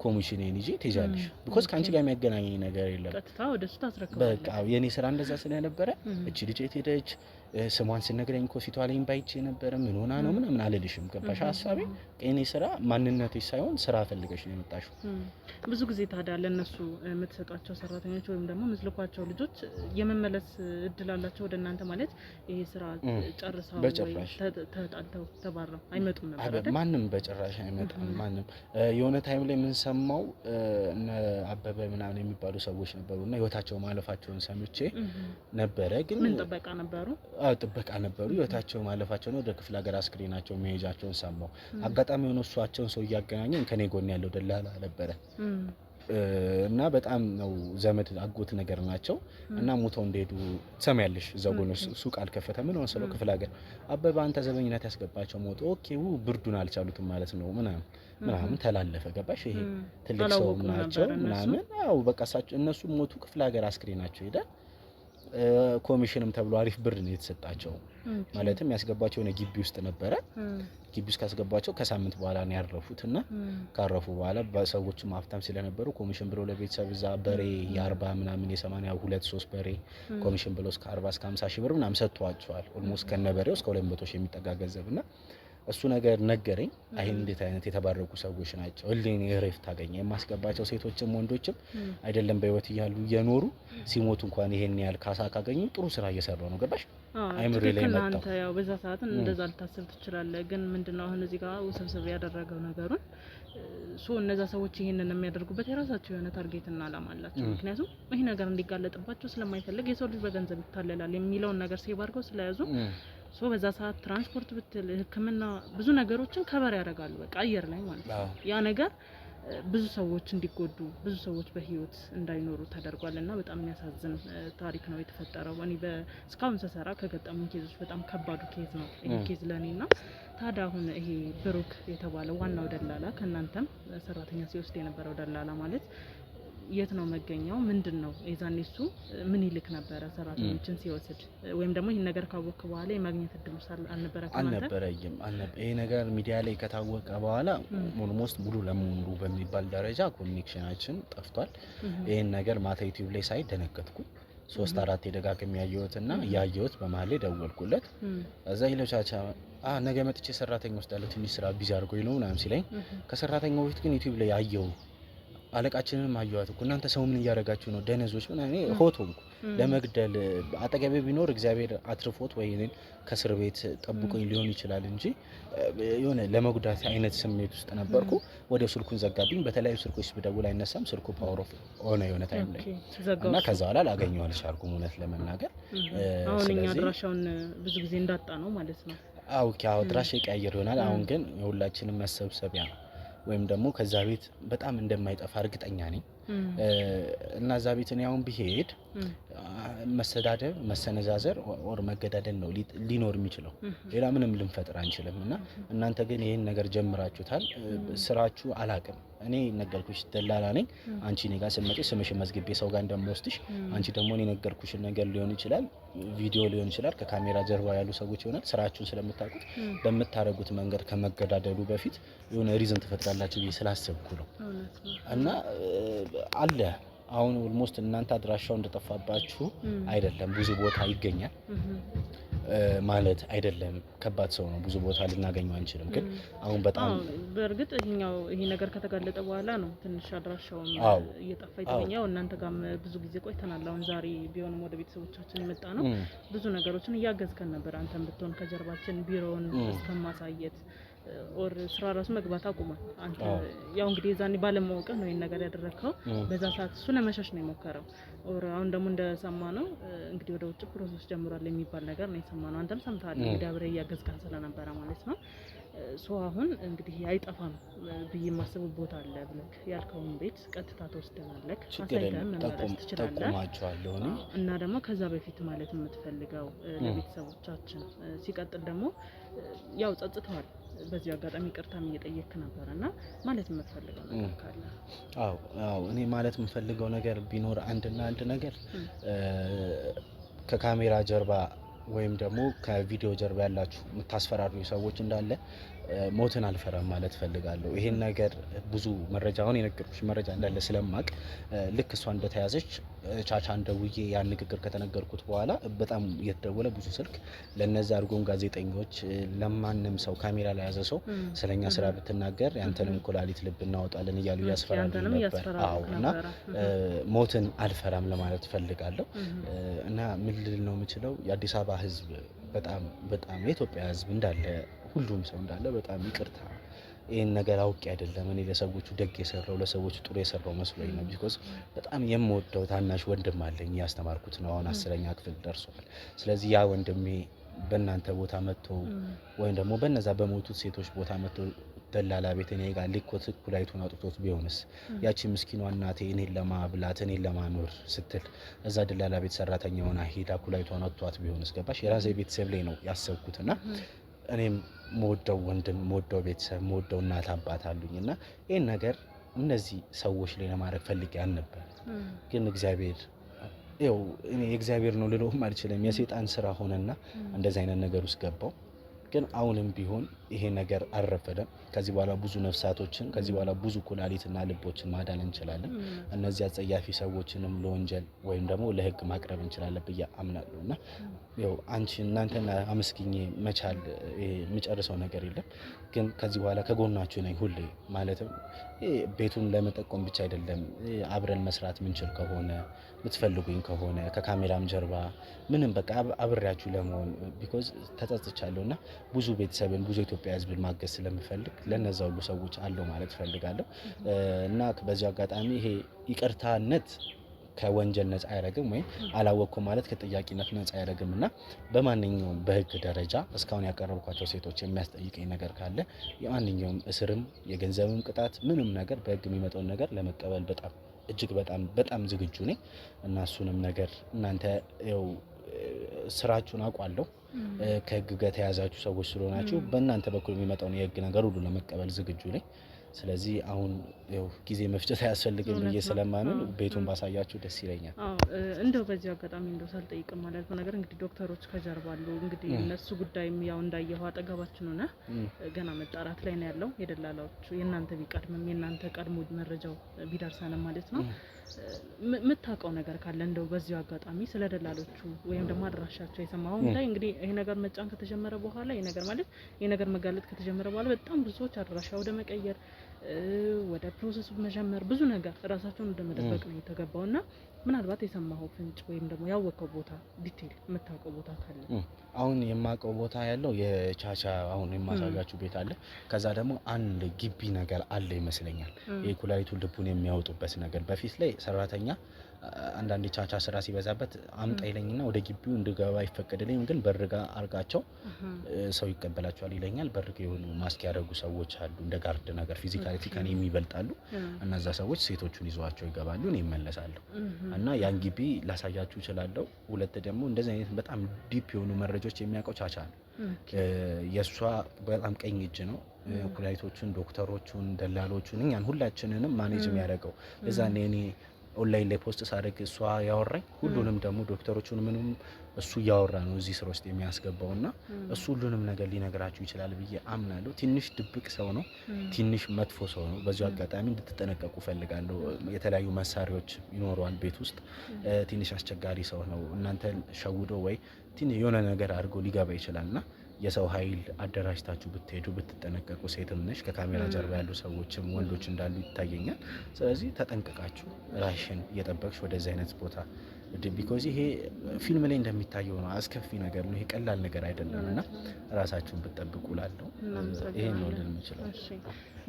ኮሚሽኔን ይዤ ትይዛለሽ ቢኮዝ ካንቺ ጋር የሚያገናኘኝ ነገር የለም። ቀጥታ ወደሱ ታስረክባለሽ። በቃ የኔ ስራ እንደዛ ስለነበረ እቺ ልጅ ሄደች ስሟን ስነግረኝ እኮ ፊቷ ላይ ባይቼ ነበር ምን ሆና ነው ምናምን አልልሽም። ገባሽ ሀሳቤ? የኔ ስራ ማንነትሽ ሳይሆን ስራ ፈልገሽ ነው የመጣሽው። ብዙ ጊዜ ታዲያ ለነሱ የምትሰጧቸው ሰራተኞች ወይም ደግሞ የምትልኳቸው ልጆች የመመለስ እድል አላቸው ወደ እናንተ ማለት ይሄ ስራ ጨርሰው ወይ ተጣልተው ተባረው አይመጡም ነበር አይደል? ማንም በጭራሽ አይመጣም። ማንም የሆነ ታይም ላይ ምን ሰማው እነ አበበ ምናምን የሚባሉ ሰዎች ነበሩና ህይወታቸው ማለፋቸውን ሰምቼ ነበረ። ግን ምን ጥበቃ ነበሩ? ጥበቃ ነበሩ። ህይወታቸው ማለፋቸው ነው ወደ ክፍለ ሀገር አስክሬናቸው መሄጃቸውን ሰማው። አጋጣሚ ሆኖ እሷቸውን ሰው እያገናኘን ከኔ ጎን ያለው ደላላ ነበረ እና በጣም ነው ዘመድ አጎት ነገር ናቸው እና ሞተው እንደሄዱ ትሰሚያለሽ። እዛው ጎን ሱቅ አልከፈተ ምን ሆነ ስለው ክፍለ ሀገር አበባ አንተ ዘበኝነት ያስገባቸው ሞቶ ኦኬው ብርዱን አልቻሉትም ማለት ነው ምናምን ተላለፈ። ገባሽ? ይሄ ትልቅ ሰው ናቸው ምናምን ያው በቃ እነሱ ሞቱ ክፍለ ሀገር አስክሬናቸው ሄደ። ኮሚሽንም ተብሎ አሪፍ ብር ነው የተሰጣቸው። ማለትም ያስገባቸው የሆነ ግቢ ውስጥ ነበረ። ግቢ ውስጥ ካስገባቸው ከሳምንት በኋላ ነው ያረፉትና ካረፉ በኋላ በሰዎችም ሀብታም ስለነበሩ ኮሚሽን ብሎ ለቤተሰብ እዛ በሬ የ40 ምናምን የ82 በሬ ኮሚሽን ብሎ እስከ 40 እስከ 50 ሺህ ብር ምናምን ሰጥቷቸዋል። ኦልሞስት ከነበሬው እስከ 200 ሺህ የሚጠጋ ገንዘብና እሱ ነገር ነገረኝ። አይን እንዴት አይነት የተባረኩ ሰዎች ናቸው። እልኔ እረፍት ታገኘ የማስገባቸው ሴቶችም ወንዶችም አይደለም በህይወት እያሉ እየኖሩ ሲሞቱ እንኳን ይሄን ያህል ካሳ ካገኙ ጥሩ ስራ እየሰሩ ነው። ገባሽ? አይምሮ ላይ መጣ። አንተ ያው በዛ ሰዓት እንደዛ ልታስብ ትችላለህ። ግን ምንድነው አሁን እዚህ ጋር ውስብስብ ያደረገው ነገሩን እነዛ ሰዎች ይሄንን የሚያደርጉበት የራሳቸው የሆነ ታርጌትና አላማ አላቸው። ምክንያቱም ይሄ ነገር እንዲጋለጥባቸው ስለማይፈልግ የሰው ልጅ በገንዘብ ይታለላል የሚለውን ነገር ሲባርከው ስለያዙ በዛ ሰዓት ትራንስፖርት ብትል ሕክምና ብዙ ነገሮችን ከበር ያደርጋሉ። በቃ አየር ላይ ማለት ነው። ያ ነገር ብዙ ሰዎች እንዲጎዱ ብዙ ሰዎች በህይወት እንዳይኖሩ ተደርጓልና በጣም የሚያሳዝን ታሪክ ነው የተፈጠረው። እኔ እስካሁን ስሰራ ከገጠሙኝ ኬዞች በጣም ከባዱ ኬዝ ነው ይሄ ኬዝ ለኔና ታዲያ አሁን ይሄ ብሩክ የተባለው ዋናው ደላላ ከእናንተም ሰራተኛ ሲወስድ የነበረው ደላላ ማለት የት ነው መገኛው? ምንድነው? የዛኔ እሱ ምን ይልክ ነበረ ሰራተኞችን ሲወስድ? ወይም ደግሞ ይሄን ነገር ካወቀ በኋላ የማግኘት እድሉ አልነበረኝም። ይሄ ነገር ሚዲያ ላይ ከታወቀ በኋላ ኦልሞስት ሙሉ ለሙሉ በሚባል ደረጃ ኮኔክሽናችን ጠፍቷል። ይሄን ነገር ማታ ዩቲዩብ ላይ ሳይ ደነገጥኩ። 3-4 የደጋግም ያየሁትና ያየሁት በመሀል ላይ ደወልኩለት። እዛ ይለቻቻ ነገ መጥቼ ሰራተኛ ወስዳለሁ ትንሽ ስራ ቢዚ አድርጎኝ ነው ምናምን ሲለኝ ከሰራተኛው በፊት ግን ዩቲዩብ ላይ ያየው አለቃችንን ማየዋት እኮ እናንተ ሰው ምን እያደረጋችሁ ነው ደነዞች ምን እኔ ሆቶንኩ ለመግደል አጠገቤ ቢኖር እግዚአብሔር አትርፎት ወይ እኔን ከስር ቤት ጠብቆኝ ሊሆን ይችላል እንጂ የሆነ ለመጉዳት አይነት ስሜት ውስጥ ነበርኩ። ወደ ስልኩን ዘጋብኝ። በተለያዩ ስልኮች ብደውል አይነሳም። ስልኩ ፓወር ኦፍ ሆነ የሆነ ታይም ላይ እና ከዛ በኋላ ላገኘው አልቻልኩም እውነት ለመናገር። አሁን እኛ አድራሻውን ብዙ ጊዜ እንዳጣ ነው ማለት ነው። ኦኬ አድራሻ ይቀየር ይሆናል። አሁን ግን የሁላችንም መሰብሰቢያ ወይም ደግሞ ከዛ ቤት በጣም እንደማይጠፋ እርግጠኛ ነኝ። እና እዛ ቤት እኔ አሁን ብሄድ መሰዳደብ፣ መሰነዛዘር ኦር መገዳደል ነው ሊኖር የሚችለው። ሌላ ምንም ልንፈጥር አንችልም። እና እናንተ ግን ይሄን ነገር ጀምራችሁታል። ስራችሁ አላቅም። እኔ ነገርኩሽ ደላላ ነኝ። አንቺ እኔ ጋር ስትመጪ ስምሽን መዝግቤ ሰው ጋር እንደምወስድሽ አንቺ ደግሞ እኔ ነገርኩሽን ነገር ሊሆን ይችላል፣ ቪዲዮ ሊሆን ይችላል፣ ከካሜራ ጀርባ ያሉ ሰዎች ይሆናል። ስራችሁን ስለምታውቁት በምታረጉት መንገድ ከመገዳደሉ በፊት የሆነ ሪዝን ትፈጥራላችሁ ብዬ ስላሰብኩ ነው። እና አለ አሁን ኦልሞስት እናንተ አድራሻው እንደጠፋባችሁ አይደለም፣ ብዙ ቦታ ይገኛል ማለት አይደለም። ከባድ ሰው ነው፣ ብዙ ቦታ ልናገኘው አንችልም። ግን አሁን በጣም በእርግጥ ይሄ ነገር ከተጋለጠ በኋላ ነው ትንሽ አድራሻው እየጠፋ የተገኘው። እናንተ ጋርም ብዙ ጊዜ ቆይተናል። አሁን ዛሬ ቢሆንም ወደ ቤተሰቦቻችን የመጣ ነው። ብዙ ነገሮችን እያገዝከን ነበር። አንተም ብትሆን ከጀርባችን ቢሮውን እስከማሳየት ኦር ስራ ራሱ መግባት አቁሟል። አንተ ያው እንግዲህ ዛኔ ባለማወቅ ነው ይሄን ነገር ያደረከው። በዛ ሰዓት እሱ ለመሸሽ ነው የሞከረው። ኦር አሁን ደግሞ እንደሰማነው እንግዲህ ወደ ውጭ ፕሮሰስ ጀምሯል የሚባል ነገር ነው የሰማነው። አንተም ሰምተሃል እንግዲህ አብረህ እያገዝከን ስለነበረ ማለት ነው። አሁን እንግዲህ አይጠፋም ብዬ የማስበው ቦታ አለ ብለህ ያልከውን ቤት ቀጥታ ተወስደናለህ፣ አሳይተን መመለስ ትችላለህ። እና ደግሞ ከዛ በፊት ማለት የምትፈልገው ለቤተሰቦቻችን ሲቀጥል ደግሞ ያው ጸጽተዋል። በዚህ አጋጣሚ ይቅርታም እየጠየቅክ ነበርና ማለት የምትፈልገው ነገር ካለ? አዎ እኔ ማለት የምፈልገው ነገር ቢኖር አንድ ነገር ከካሜራ ጀርባ ወይም ደግሞ ከቪዲዮ ጀርባ ያላችሁ የምታስፈራሩ ሰዎች እንዳለ ሞትን አልፈራም ማለት ፈልጋለሁ። ይሄን ነገር ብዙ መረጃውን የነገርኩሽ መረጃ እንዳለ ስለማቅ ልክ እሷ እንደተያዘች ቻቻን ደውዬ ያን ንግግር ከተነገርኩት በኋላ በጣም እየተደወለ ብዙ ስልክ ለነዛ አርጎን ጋዜጠኞች ለማንም ሰው ካሜራ ላይ ያዘ ሰው ስለኛ ስራ ብትናገር ያንተንም ኩላሊት ልብ እናወጣለን እያሉ ያስፈራሉ ነበር። እና ሞትን አልፈራም ለማለት ፈልጋለሁ። እና ምን ልል ነው የምችለው የአዲስ አበባ ህዝብ በጣም የኢትዮጵያ ህዝብ እንዳለ ሁሉም ሰው እንዳለ በጣም ይቅርታ። ይሄን ነገር አውቄ አይደለም እኔ ለሰዎቹ ደግ የሰራው ለሰዎቹ ጥሩ የሰራው መስሎኝ ነው። ቢኮዝ በጣም የምወደው ታናሽ ወንድም አለኝ ያስተማርኩት ነው። አሁን 10ኛ ክፍል ደርሷል። ስለዚህ ያ ወንድሜ በእናንተ ቦታ መጥቶ ወይም ደግሞ በነዛ በሞቱት ሴቶች ቦታ መጥቶ ደላላ ቤት እኔ ጋር ሊኮት ኩላይቱን አጥቶት ቢሆንስ ያቺ ምስኪኗ እናቴ እኔን ለማብላት እኔን ለማኖር ስትል እዛ ደላላ ቤት ሰራተኛ ሆና ሄዳ ኩላይቷን አጥቷት ቢሆንስ? ገባሽ? የራሴ ቤተሰብ ላይ ነው ያሰብኩትና እኔም ሞወደው ወንድም ሞወደው ቤተሰብ ሞወደው እናት አባት አሉኝና ይሄን ነገር እነዚህ ሰዎች ላይ ለማድረግ ፈልጌ አልነበር። ግን እግዚአብሔር ያው እኔ እግዚአብሔር ነው ልለውም አልችልም። የሰይጣን ስራ ሆነና እንደዚህ አይነት ነገር ውስጥ ገባው። ግን አሁንም ቢሆን ይሄ ነገር አልረፈደም። ከዚህ በኋላ ብዙ ነፍሳቶችን ከዚህ በኋላ ብዙ ኩላሊትና ልቦችን ማዳን እንችላለን። እነዚህ አጸያፊ ሰዎችንም ለወንጀል ወይም ደግሞ ለህግ ማቅረብ እንችላለን ብዬ አምናለሁና ያው እናንተን አመስግኜ መቻል የሚጨርሰው ነገር የለም። ግን ከዚህ በኋላ ከጎናችሁ ነኝ ሁሌ። ማለትም ቤቱን ለመጠቆም ብቻ አይደለም፣ አብረን መስራት ምንችል ከሆነ ምትፈልጉኝ ከሆነ ከካሜራም ጀርባ ምንም በቃ አብሬያችሁ ለመሆን ቢኮዝ ተጸጽቻለሁና ብዙ ቤተሰብን ብዙ ኢትዮጵያ ህዝብን ማገዝ ስለምፈልግ ለነዛ ሁሉ ሰዎች አለው ማለት ፈልጋለሁ። እና በዚህ አጋጣሚ ይሄ ይቅርታነት ከወንጀል ነፃ አያደርግም ወይም አላወቅኩም ማለት ከጥያቄነት ነፃ አያደርግምና በማንኛውም በህግ ደረጃ እስካሁን ያቀረብኳቸው ሴቶች የሚያስጠይቀኝ ነገር ካለ የማንኛውም እስርም የገንዘብም ቅጣት ምንም ነገር በህግ የሚመጣውን ነገር ለመቀበል በጣም እጅግ በጣም ዝግጁ ነኝ። እና እሱንም ነገር እናንተ ያው ስራችሁን አውቃለሁ ከህግ ጋር ተያዛችሁ ሰዎች ስለሆናችሁ በእናንተ በኩል የሚመጣውን የህግ ነገር ሁሉ ለመቀበል ዝግጁ ነኝ። ስለዚህ አሁን ያው ጊዜ መፍጨት አያስፈልግም ብዬ ስለማምን ቤቱን ባሳያችሁ ደስ ይለኛል። እንደው በዚህ አጋጣሚ እንደው ሳልጠይቅ ማለት ነው ነገር እንግዲህ ዶክተሮች ከጀርባ አሉ። እንግዲህ እነሱ ጉዳይም ያው እንዳየው አጠገባችን ሆነ ገና መጣራት ላይ ነው ያለው። የደላላዎቹ የእናንተ ቢቀድምም የእናንተ ቀድሞ መረጃው ቢደርሰንም ማለት ነው ምታውቀው ነገር ካለ እንደው በዚህ አጋጣሚ ስለ ደላሎቹ ወይም ደግሞ አድራሻቸው የሰማው ላይ እንግዲህ ይሄ ነገር መጫን ከተጀመረ በኋላ ይሄ ነገር ማለት ይሄ ነገር መጋለጥ ከተጀመረ በኋላ በጣም ብዙ ሰዎች አድራሻ ወደ መቀየር ወደ ፕሮሰሱ መጀመር ብዙ ነገር ራሳቸውን እንደመደበቅ ነው የተገባውና ምናልባት የሰማው ፍንጭ ወይም ደግሞ ያወቀው ቦታ ዲቴል የምታውቀው ቦታ ካለ? አሁን የማውቀው ቦታ ያለው የቻቻ አሁን የማሳያችሁ ቤት አለ። ከዛ ደግሞ አንድ ግቢ ነገር አለ ይመስለኛል የኩላሊቱን ልቡን የሚያወጡበት ነገር። በፊት ላይ ሰራተኛ አንዳንድ ቻቻ ስራ ሲበዛበት አምጣ ይለኝና ወደ ግቢው እንድገባ ይፈቀድልኝ፣ ግን በርጋ አርጋቸው ሰው ይቀበላቸዋል ይለኛል። በርጋ የሆኑ ማስክ ያደረጉ ሰዎች አሉ እንደ ጋርድ ነገር ፊዚካሊቲ ከኔ የሚበልጣሉ። እነዛ ሰዎች ሴቶቹን ይዘዋቸው ይገባሉ፣ እኔ እመለሳለሁ። እና ያን ግቢ ላሳያችሁ እችላለሁ። ሁለት ደግሞ እንደዚህ አይነት በጣም ዲፕ የሆኑ መረጃዎች የሚያውቀው ቻቻ ነው። የሷ በጣም ቀኝ እጅ ነው። ኩላሊቶቹን፣ ዶክተሮቹን፣ ደላሎቹን እኛን ሁላችንንም ማኔጅ የሚያደርገው እዛኔ እኔ ኦንላይን ላይ ፖስት ሳደርግ እሷ ያወራኝ ሁሉንም ደግሞ ዶክተሮቹን ምንም እሱ ያወራ ነው እዚህ ስራ ውስጥ የሚያስገባውና እሱ ሁሉንም ነገር ሊነግራችሁ ይችላል ብዬ አምናለሁ። ትንሽ ድብቅ ሰው ነው፣ ትንሽ መጥፎ ሰው ነው። በዚሁ አጋጣሚ እንድትጠነቀቁ ፈልጋለሁ። የተለያዩ መሳሪያዎች ይኖረዋል ቤት ውስጥ። ትንሽ አስቸጋሪ ሰው ነው። እናንተ ሸውዶ ወይ ትንሽ የሆነ ነገር አድርጎ ሊገባ ይችላልና የሰው ኃይል አደራጅታችሁ ብትሄዱ ብትጠነቀቁ። ሴትም ነሽ፣ ከካሜራ ጀርባ ያሉ ሰዎችም ወንዶች እንዳሉ ይታየኛል። ስለዚህ ተጠንቀቃችሁ ራሽን እየጠበቅሽ ወደዚህ አይነት ቦታ ቢኮዝ ይሄ ፊልም ላይ እንደሚታየው ነው። አስከፊ ነገር ነው። ይሄ ቀላል ነገር አይደለምና ራሳችሁን ብትጠብቁ ላለው ይሄ ነው ልል የምችለው።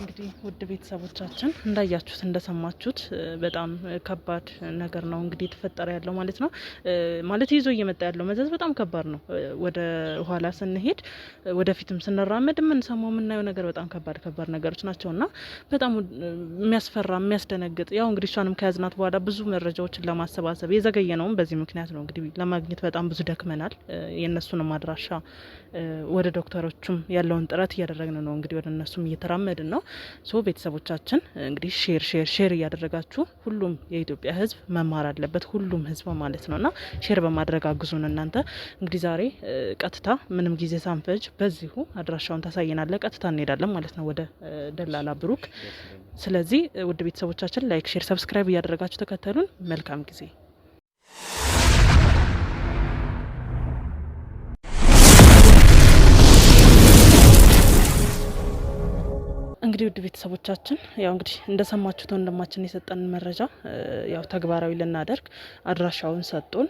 እንግዲህ ውድ ቤተሰቦቻችን እንዳያችሁት እንደሰማችሁት በጣም ከባድ ነገር ነው እንግዲህ የተፈጠረ ያለው ማለት ነው። ማለት ይዞ እየመጣ ያለው መዘዝ በጣም ከባድ ነው። ወደ ኋላ ስንሄድ ወደፊትም ስንራመድ የምንሰማው የምናየው ነገር በጣም ከባድ ነገሮች ናቸውና በጣም የሚያስፈራ የሚያስደነግጥ። ያው እንግዲህ እሷንም ከያዝናት በኋላ ብዙ መረጃዎችን ለማሰባሰብ የዘገየ ነውም በዚህ ምክንያት ነው። እንግዲህ ለማግኘት በጣም ብዙ ደክመናል። የእነሱንም አድራሻ ወደ ዶክተሮቹም ያለውን ጥረት እያደረግን ነው። እንግዲህ ወደ እነሱም እየተራመድን ነው። ሶ ቤተሰቦቻችን እንግዲህ ሼር እያደረጋችሁ ሁሉም የኢትዮጵያ ሕዝብ መማር አለበት፣ ሁሉም ሕዝብ ማለት ነውና ሼር በማድረግ አግዙን። እናንተ እንግዲህ ዛሬ ቀጥታ ምንም ጊዜ ሳንፈጅ በዚሁ አድራሻውን ታሳየናለ። ቀጥታ እንሄዳለን ማለት ነው ወደ ደላላ ብሩክ። ስለዚህ ውድ ቤተሰቦቻችን ላይክ፣ ሼር፣ ሰብስክራይብ እያደረጋችሁ ተከተሉን። መልካም ጊዜ። እንግዲህ ውድ ቤተሰቦቻችን ያው እንግዲህ እንደሰማችሁት ወንድማችን የሰጠን መረጃ ያው ተግባራዊ ልናደርግ አድራሻውን ሰጡን።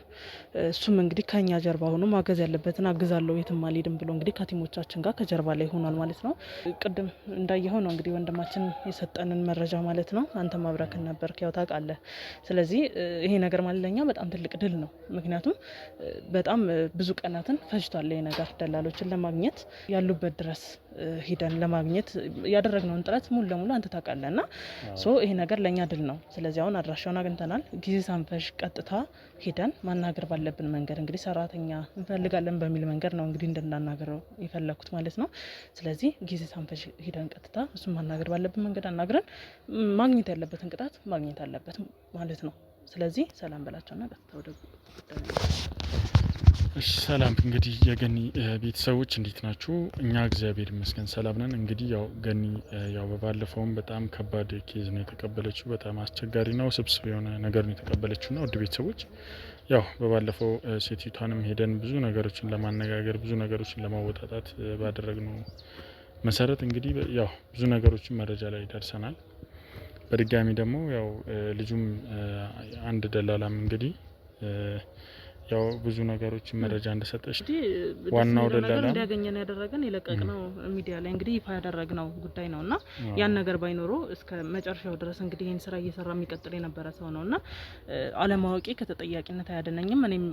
እሱም እንግዲህ ከኛ ጀርባ ሆኖ ማገዝ ያለበትን አግዛለሁ የትም አልሄድም ብሎ እንግዲህ ከቲሞቻችን ጋር ከጀርባ ላይ ሆኗል ማለት ነው። ቅድም እንዳየኸው ነው እንግዲህ ወንድማችን የሰጠንን መረጃ ማለት ነው። አንተም አብረክን ነበርክ ያው ታውቃለህ። ስለዚህ ይሄ ነገር ማለት ለኛ በጣም ትልቅ ድል ነው። ምክንያቱም በጣም ብዙ ቀናትን ፈጅቷል ይሄ ነገር ደላሎችን ለማግኘት ያሉበት ድረስ ሂደን ለማግኘት ያደረግነውን ጥረት ሙሉ ለሙሉ አንተ ታውቃለህና ይሄ ነገር ለኛ ድል ነው። ስለዚህ አሁን አድራሻውን አግኝተናል። ጊዜ ሳንፈጅ ቀጥታ ሂደን ማናገር ባለብን መንገድ እንግዲህ ሰራተኛ እንፈልጋለን በሚል መንገድ ነው እንግዲህ እንድናናገረው የፈለኩት ማለት ነው። ስለዚህ ጊዜ ሳንፈጅ ሂደን ቀጥታ እሱን ማናገር ባለብን መንገድ አናግረን ማግኘት ያለበትን ቅጣት ማግኘት አለበት ማለት ነው። ስለዚህ ሰላም በላቸውና ቀጥታ ወደ እሺ ሰላም እንግዲህ የገኒ ቤተሰቦች እንዴት ናችሁ? እኛ እግዚአብሔር ይመስገን ሰላም ነን። እንግዲህ ያው ገኒ ያው በባለፈውም በጣም ከባድ ኬዝ ነው የተቀበለችው። በጣም አስቸጋሪ ነው ስብስብ የሆነ ነገር ነው የተቀበለችው እና ውድ ቤተሰቦች ያው በባለፈው ሴቲቷንም ሄደን ብዙ ነገሮችን ለማነጋገር ብዙ ነገሮችን ለማወጣጣት ባደረግነው መሰረት እንግዲህ ያው ብዙ ነገሮችን መረጃ ላይ ደርሰናል። በድጋሚ ደግሞ ያው ልጁም አንድ ደላላም እንግዲህ ያው ብዙ ነገሮች መረጃ እንደሰጠሽ ዋናው ደላላ እንዲያገኘን ያደረገን የለቀቅነው ሚዲያ ላይ እንግዲህ ይፋ ያደረግነው ጉዳይ ነውና ያን ነገር ባይኖሩ እስከ መጨረሻው ድረስ እንግዲህ ይሄን ስራ እየሰራ የሚቀጥል የነበረ ሰው ነውና አለማወቂ ከተጠያቂነት አያደነኝም። እኔም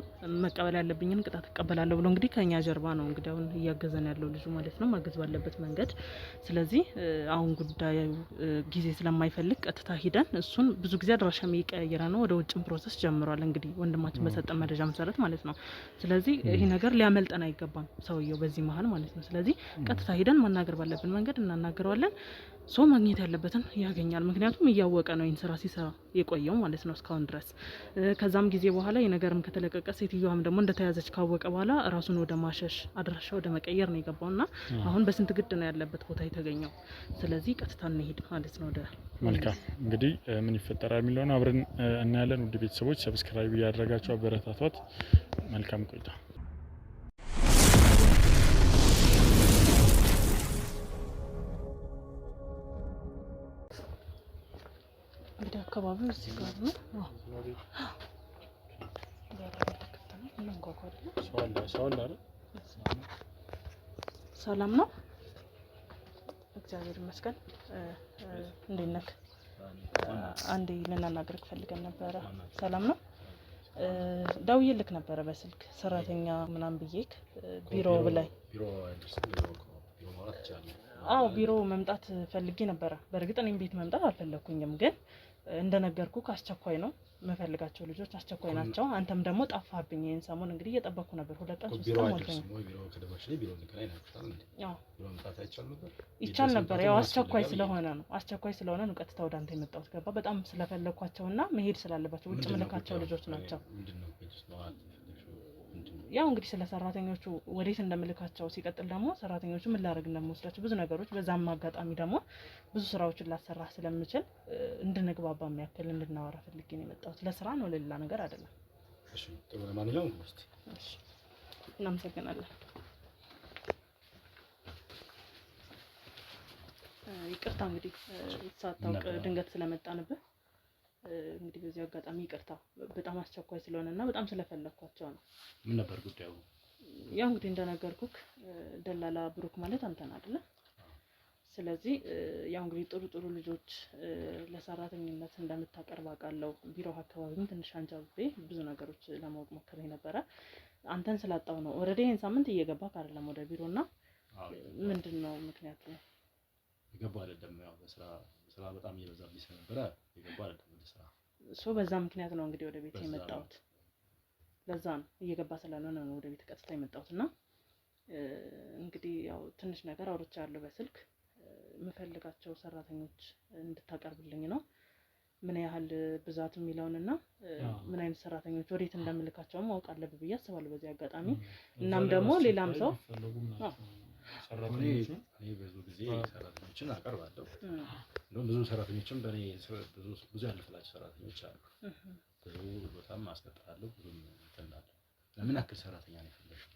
መቀበል ያለብኝን ቅጣት እቀበላለሁ ብሎ እንግዲህ ከኛ ጀርባ ነው እንግዲህ አሁን እያገዘን ያለው ልጁ ማለት ነው ማገዝ ባለበት መንገድ። ስለዚህ አሁን ጉዳዩ ጊዜ ስለማይፈልግ ቀጥታ ሂደን እሱን ብዙ ጊዜ አድራሻ የሚቀያየረ ነው ወደ ውጭም ፕሮሰስ ጀምሯል እንግዲህ ወንድማችን በሰጠን መረጃ ማለት ነው። ስለዚህ ይሄ ነገር ሊያመልጠን አይገባም ሰውየው በዚህ መሀል ማለት ነው። ስለዚህ ቀጥታ ሄደን ማናገር ባለብን መንገድ እናናገረዋለን። ሰው ማግኘት ያለበትን ያገኛል። ምክንያቱም እያወቀ ነው ይህን ስራ ሲሰራ የቆየው ማለት ነው እስካሁን ድረስ። ከዛም ጊዜ በኋላ የነገርም ከተለቀቀ ሴትዮዋም ደግሞ እንደተያዘች ካወቀ በኋላ ራሱን ወደ ማሸሽ አድራሻ ወደ መቀየር ነው የገባውና አሁን በስንት ግድ ነው ያለበት ቦታ የተገኘው። ስለዚህ ቀጥታ እንሄድ ማለት ነው ወደ መልካም እንግዲህ ምን ይፈጠራል የሚለውን አብረን እናያለን። ውድ ቤተሰቦች ሰብስክራይብ ያደረጋችሁ አበረታቷት። መልካም ቆይታ። እንግዲህ አካባቢው እዚህ ጋር ነው። ሰላም ነው እግዚአብሔር ይመስገን። እንዴት ነህ? አንዴ ልናናግርህ ፈልገን ነበረ። ሰላም ነው? ደውዬልክ ነበረ በስልክ ሰራተኛ ምናምን ብዬክ ቢሮ ብላይ። አዎ ቢሮ መምጣት ፈልጌ ነበረ። በእርግጥ እኔም ቤት መምጣት አልፈለኩኝም፣ ግን እንደነገርኩክ አስቸኳይ ነው የምፈልጋቸው ልጆች አስቸኳይ ናቸው። አንተም ደግሞ ጠፋብኝ። ይሄን ሰሞን እንግዲህ እየጠበቅኩ ነበር 2 ቀን 3 ቀን ሞልቶኝ። ይቻል ነበር ያው አስቸኳይ ስለሆነ ነው ቀጥታ ወደ አንተ የመጣሁት። ገባ በጣም ስለፈለኳቸውና መሄድ ስላለባቸው ውጭ ምልካቸው ልጆች ናቸው። ያው እንግዲህ ስለ ሰራተኞቹ ወዴት እንደምልካቸው ሲቀጥል ደግሞ ሰራተኞቹ ምን ላደርግ እንደምወስዳቸው ብዙ ነገሮች በዛም አጋጣሚ ደግሞ ብዙ ስራዎችን ላሰራ ስለምችል እንድንግባባ የሚያክል እንድናወራ ፈልጌ ነው የመጣሁት። ለስራ ነው ለሌላ ነገር አይደለም። እሺ ጥሩ ነው። ማንኛውም ውስጥ እሺ እናመሰግናለን። ይቅርታ እንግዲህ ሳታውቅ ድንገት ስለመጣንብህ እንግዲህ በዚህ አጋጣሚ ይቅርታ። በጣም አስቸኳይ ስለሆነና በጣም ስለፈለኳቸው ነው። ምን ነበር ጉዳዩ? ያው እንግዲህ እንደነገርኩክ ደላላ ብሩክ ማለት አንተን አይደለ? ስለዚህ ያው እንግዲህ ጥሩ ልጆች ለሰራተኝነት እንደምታቀርብ አውቃለሁ። ቢሮ አካባቢም ትንሽ አንጃብቤ ብዙ ነገሮች ለማወቅ ሞክሬ ነበረ። አንተን ስላጣው ነው። ኦልሬዲ ይሄን ሳምንት እየገባክ አይደለም ወደ ቢሮና ምንድነው ምክንያቱ? የገባው አይደለም ያው ስራ በጣም እየበዛብኝ ስለነበረ የገባው አይደለም ወደ ስራ። በዛ ምክንያት ነው እንግዲህ ወደ ቤት የመጣሁት። ለዛ ነው እየገባ ስላልሆነ ነው ወደ ቤት ቀጥታ የመጣሁትና እንግዲህ ያው ትንሽ ነገር አውርቻለሁ በስልክ። የምፈልጋቸው ሰራተኞች እንድታቀርብልኝ ነው። ምን ያህል ብዛት የሚለውንና ምን አይነት ሰራተኞች ወዴት እንደምልካቸው ማወቅ አለብኝ ብዬ አስባለሁ በዚህ አጋጣሚ። እናም ደግሞ ሌላም ሰው ሰራተኞች እኔ ብዙ ጊዜ ሰራተኞችን አቀርባለሁ። እንደውም ብዙ ሰራተኞችን በእኔ ብዙ ያለፈላቸው ሰራተኞች አሉ። ብዙ በጣም አስቀጥራለሁ። ብዙም እንተናለሁ። ለምን አክል ሰራተኛ ነው የፈለግሽው?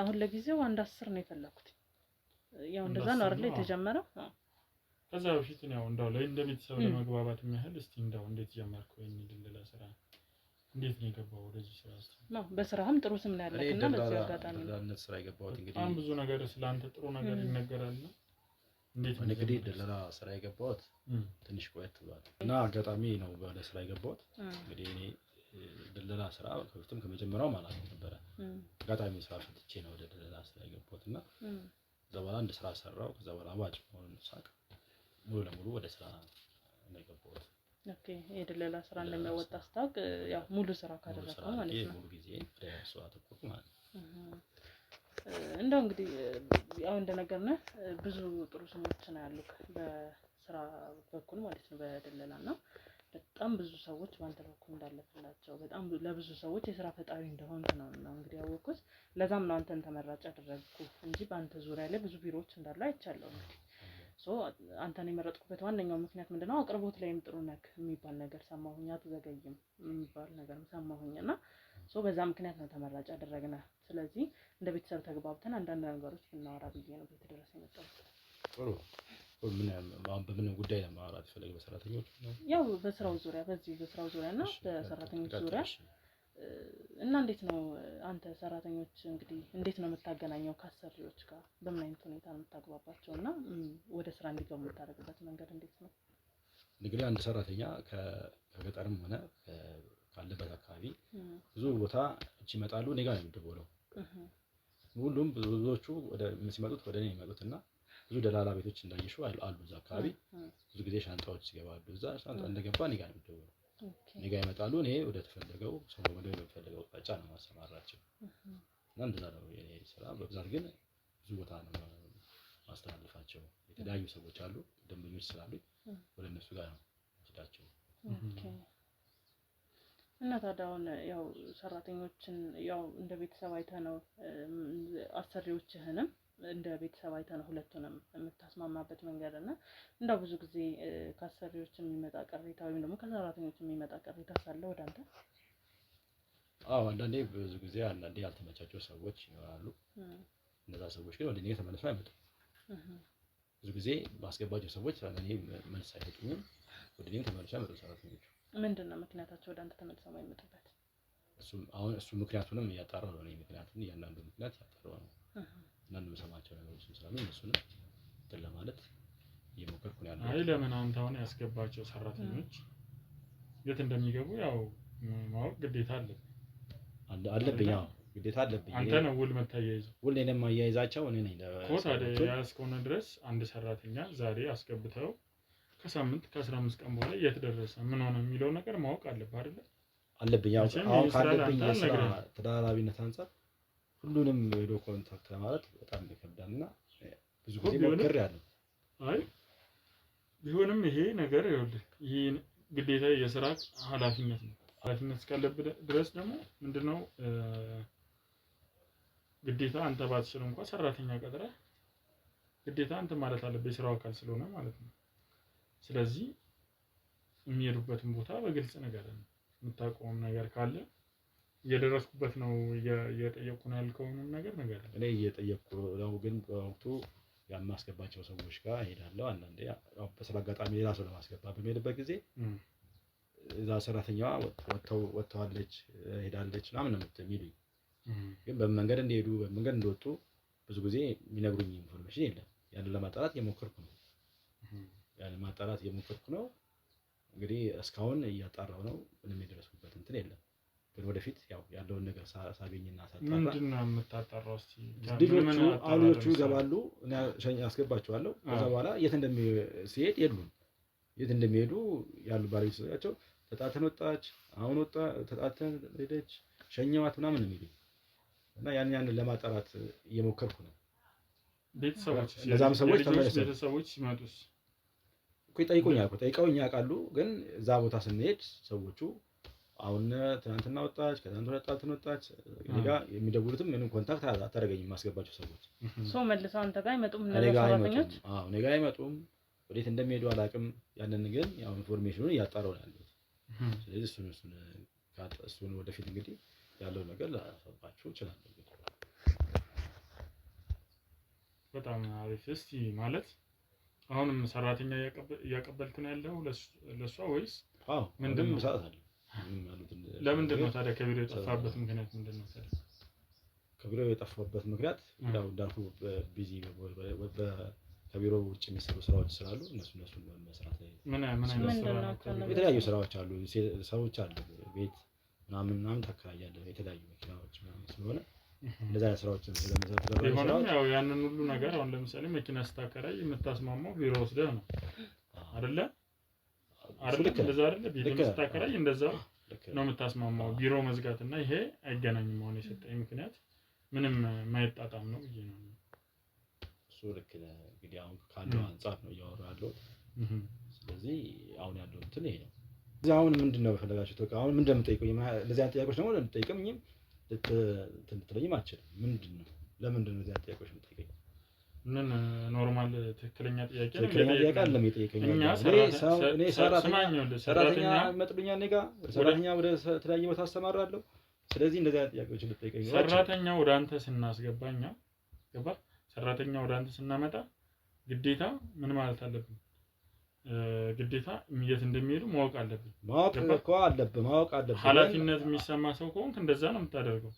አሁን ለጊዜው 10 ነው የፈለኩት። ያው እንደዛ ነው አይደል የተጀመረው? ከዛ በፊት ነው እንደው እንደ ቤተሰብ ለመግባባት የሚያህል እስቲ እንደው እንዴት ጀመርኩ ወይ ድልላ ስራ እንዴት ነው የገባው ወደዚህ ስራ ውስጥ? ነው በስራህም ጥሩ ስም ነው ያለክና በዚህ አጋጣሚ ነው ስራ የገባሁት። እንግዲህ በጣም ብዙ ነገር ስላንተ ጥሩ ነገር ይነገራልና እንዴት ነው እንግዲህ ደላላ ስራ የገባሁት ትንሽ ቆየት ብሏል እና አጋጣሚ ነው ወደ ስራ የገባሁት። እንግዲህ እኔ ደላላ ስራ ከፊትም ከመጀመሪያው ማለት ነበረ። አጋጣሚ ስራ ፈትቼ ነው ወደ ደላላ ስራ የገባሁት እና ከዛ በኋላ እንደ ስራ ሰራው። ከዛ በኋላ ባጭ መሆኑን ሳቅ ሙሉ ለሙሉ ወደ ስራ ነው የገባሁት። ኦኬ የደላላ ስራ እንደሚያወጣ ስታውቅ ያው ሙሉ ስራ ካደረግከው ማለት ነው። ሙሉ ጊዜ ወደ ስራ ተቆርኩ ማለት ነው። እንደው እንግዲህ ያው እንደነገርነህ ብዙ ጥሩ ስሞች ነው ያሉት በስራ በኩል ማለት ነው በደላላና በጣም ብዙ ሰዎች በአንተ በኩል እንዳለፍላቸው በጣም ለብዙ ሰዎች የስራ ፈጣሪ እንደሆንክ ነው እንግዲህ ያወቅኩት። ለዛም ነው አንተን ተመራጭ ያደረግኩ እንጂ በአንተ ዙሪያ ላይ ብዙ ቢሮዎች እንዳሉ አይቻለሁ። እንግዲህ አንተን የመረጥኩበት ዋነኛው ምክንያት ምንድነው? አቅርቦት ላይም ጥሩ ነክ የሚባል ነገር ሰማሁኝ፣ አትዘገይም የሚባል ነገር ሰማሁኝ እና በዛ ምክንያት ነው ተመራጭ ያደረግነህ። ስለዚህ እንደ ቤተሰብ ተግባብተን አንዳንድ ነገሮች ብናወራ ብዬ ነው ቤት ድረስ የመጣሁት። ጥሩ። በምን ጉዳይ ነው ማውራት የፈለገው? በሰራተኞች ነው? ያው በስራው ዙሪያ በስራው ዙሪያ እና በሰራተኞች ዙሪያ እና እንዴት ነው አንተ ሰራተኞች እንግዲህ እንዴት ነው የምታገናኘው ከአሰሪዎች ጋር? በምን አይነት ሁኔታ ነው የምታግባባቸው እና ወደ ስራ እንዲገቡ የምታደርግበት መንገድ እንዴት ነው? እንግዲህ አንድ ሰራተኛ ከገጠርም ሆነ ካለበት አካባቢ ብዙ ቦታ ይመጣሉ። እኔ ጋር ነው የሚደወለው። ሁሉም ብዙዎቹ ሲመጡት ወደ እኔ የሚመጡትና ብዙ ደላላ ቤቶች እንዳይሽው አሉ እዛ አካባቢ። ብዙ ጊዜ ሻንጣዎች ይገባሉ። እዛ ሻንጣ እንደገባ እኔ ጋር ነው የሚደወለው። እኔ ጋር ይመጣሉ። እኔ ወደ ተፈለገው ሰው ወደ ተፈለገው አቅጣጫ ነው ማሰማራቸው እና እንደዛ ነው የኔ ስራ። በብዛት ግን ብዙ ቦታ ነው ማስተላለፋቸው። የተለያዩ ሰዎች አሉ፣ ደንበኞች ስላሉ ወደ እነሱ ጋር ነው ወስዳቸው። እና ታዲያ አሁን ያው ሰራተኞችን ያው እንደ ቤተሰብ አይተህ ነው አሰሪዎችህንም እንደ ቤተሰብ አይተህ ነው ሁለቱንም የምታስማማበት መንገድ እና እንደው ብዙ ጊዜ ከአሰሪዎች የሚመጣ ቅሬታ ወይም ደግሞ ከሰራተኞች የሚመጣ ቅሬታ ሳለ ወደ አንተ? አዎ አንዳንዴ ብዙ ጊዜ ያልተመቻቸው ሰዎች ይኖራሉ። እነዛ ሰዎች ግን ወደ እኔ ተመልሰው አይመጡም። ብዙ ጊዜ ማስገባቸው ሰዎች እኔ መልስ አይሰጡኝም። ወደ እኔ ተመልሰው አይመጡም ሰራተኞቹ። ምንድነው ምክንያታቸው ወደ አንተ ተመልሰው የማይመጡበት? እሱ ምክንያቱንም እያጣራሁ ነው። ምክንያቱም እያንዳንዱ ምክንያት ያጣራሁ ነው። አንዳንድ የምሰማቸው ነገሮች ስላሉ እነሱንም እንትን ለማለት እየሞከርኩ ነው ያለው። አይ ለምን አንተ አሁን ያስገባቸው ሰራተኞች የት እንደሚገቡ ያው ማወቅ ግዴታ አለብኝ። ያው ግዴታ አለብኝ። አንተ ነው ውል የምታያይዘው። ውል እኔ የማያይዛቸው እኔ ነኝ። ታዲያ እስከሆነ ድረስ አንድ ሰራተኛ ዛሬ አስገብተው ከሳምንት ከ15 ቀን በኋላ የት ደረሰ ምን ሆነ የሚለው ነገር ማወቅ አለብህ አይደል? አለብኝ። ያው አሁን ካለብኝ የስራ ተደራራቢነት አንፃር ሁሉንም ሄዶ ኮንታክት ለማለት በጣም ይከብዳልና ብዙ ጊዜ ሞክሬያለሁ። አይ ቢሆንም ይሄ ነገር ይኸውልህ ይሄ ግዴታ የስራ ኃላፊነት ነው። ኃላፊነት እስካለብህ ድረስ ደግሞ ምንድነው ግዴታ አንተ ባትችል እንኳን ሰራተኛ ቀጥረህ ግዴታ አንተ ማለት አለብህ የስራው አካል ስለሆነ ማለት ነው። ስለዚህ የሚሄዱበትን ቦታ በግልጽ ነገር ነው። የምታውቀውም ነገር ካለ እየደረስኩበት ነው እየጠየቁ ነው ያልከውን ነገር እኔ እየጠየቁ ነው። ግን በወቅቱ ያማስገባቸው ሰዎች ጋር እሄዳለሁ። አንዳንዴ ያው በስራ አጋጣሚ ሌላ ሰው ለማስገባት በሚሄድበት ጊዜ እዛ ሰራተኛዋ ወጥተዋለች ሄዳለች ምናምን ነው የሚሉኝ። ግን በመንገድ እንደሄዱ በመንገድ እንደወጡ ብዙ ጊዜ የሚነግሩኝ ኢንፎርሜሽን የለም። ያንን ለማጣራት እየሞከርኩ ነው። እንግዲህ እስካሁን እያጣራሁ ነው። ምንም የደረስኩበት እንትን የለም። ግን ወደፊት ያው ያለውን ነገር ሳገኝና ሳጣራ ምንድነው የምታጣራው? እስቲ ልጆቹ ይገባሉ፣ እኔ አስገባቸዋለሁ። ከዛ በኋላ የት እንደሚሄድ የሉም። የት እንደሚሄዱ ያሉ ባለቤቶቻቸው ተጣተን ወጣች፣ አሁን ወጣ፣ ተጣተን ሄደች፣ ሸኘዋት ምናምን ነው የሚሉኝ እና ያንን ለማጣራት እየሞከርኩ ነው። ቤተሰቦች ለዛም ሰዎች ቤተሰቦች ሲመጡስ እኮ ይጠይቁኛል እኮ ጠይቀውኝ ያውቃሉ። ግን እዛ ቦታ ስንሄድ ሰዎቹ አሁን ትናንትና ወጣች፣ ከትናንት ወጣች እኔ ጋር የሚደውሉትም ምንም ኮንታክት አታደርገኝም። የማስገባቸው ሰዎች መልሰው አንተ ጋር አይመጡም። እነዛ ሰራተኞች እኔ ጋር አይመጡም። ወዴት እንደሚሄዱ አላውቅም። ያንን ግን ያው ኢንፎርሜሽኑን እያጣራሁ ነው ያለሁት። ስለዚህ እሱን ወደፊት እንግዲህ ያለው ነገር ላሳውቃችሁ እችላለሁ። በጣም አሪፍ። እስቲ ማለት አሁንም ሰራተኛ እያቀበልክ ነው ያለው ለሷ ወይስ? አዎ ምንድነው ሰዓት ለምንድን ነው ታዲያ ከቢሮ የጠፋበት ምክንያት ምንድን ነው ታዲያ? ከቢሮ የጠፋበት ምክንያት ያው እንዳልኩ ቢዚ ከቢሮ ውጭ የሚሰሩ ስራዎች ስላሉ እነሱን በመስራት ላይ የተለያዩ ስራዎች አሉ። ሰዎች አሉ ቤት ምናምን ታከራያለህ፣ የተለያዩ መኪናዎች ምናምን ስለሆነ እንደዛ አይነት ስራዎችን ስለምሰራ ቢሆንም ያው ያንን ሁሉ ነገር አሁን ለምሳሌ መኪና ስታከራይ የምታስማማው ቢሮ ወስደህ ነው አይደለ? እንደዛ አይደለ? ቤት ስታከራይ እንደዛ ነው የምታስማማው። ቢሮ መዝጋትና ይሄ አይገናኝም። አሁን የሰጠኝ ምክንያት ምንም የማይጣጣም ነው ብዬ ነው። እሱ ልክ እንግዲህ አሁን ካለው አንፃር ነው እያወራሁ ያለሁት። ስለዚህ አሁን ያለው እንትን ይሄ ነው። እዚህ አሁን ምንድነው በፈለጋችሁ ተወቃ አሁን ምንድነው የምጠይቁኝ? እንደዚህ አይነት ጥያቄዎች ደግሞ ልትጠይቅኝም ልትለኝም አትችልም። ምንድነው ለምንድነው እንደዚህ አይነት ጥያቄዎች የምትጠይቀኝ? ምን ኖርማል ትክክለኛ ጥያቄ ነው። ትክክለኛ ጥያቄ አይደለም የጠየቀኝ። እኔ ሰራተኛ መጥሉኛ እኔ ጋር ሰራተኛ ወደ ተለያየ ቦታ አስተማራለሁ። ስለዚህ እንደዚህ አይነት ጥያቄዎች ልትጠይቀኝ ነው። ሰራተኛ ወደ አንተ ስናስገባኛ ገባ ሰራተኛ ወደ አንተ ስናመጣ ግዴታ ምን ማለት አለብን? ግዴታ የት እንደሚሄዱ ማወቅ አለብን። ማወቅ አለብን። ኃላፊነት የሚሰማ ሰው ከሆንክ እንደዛ ነው የምታደርገው።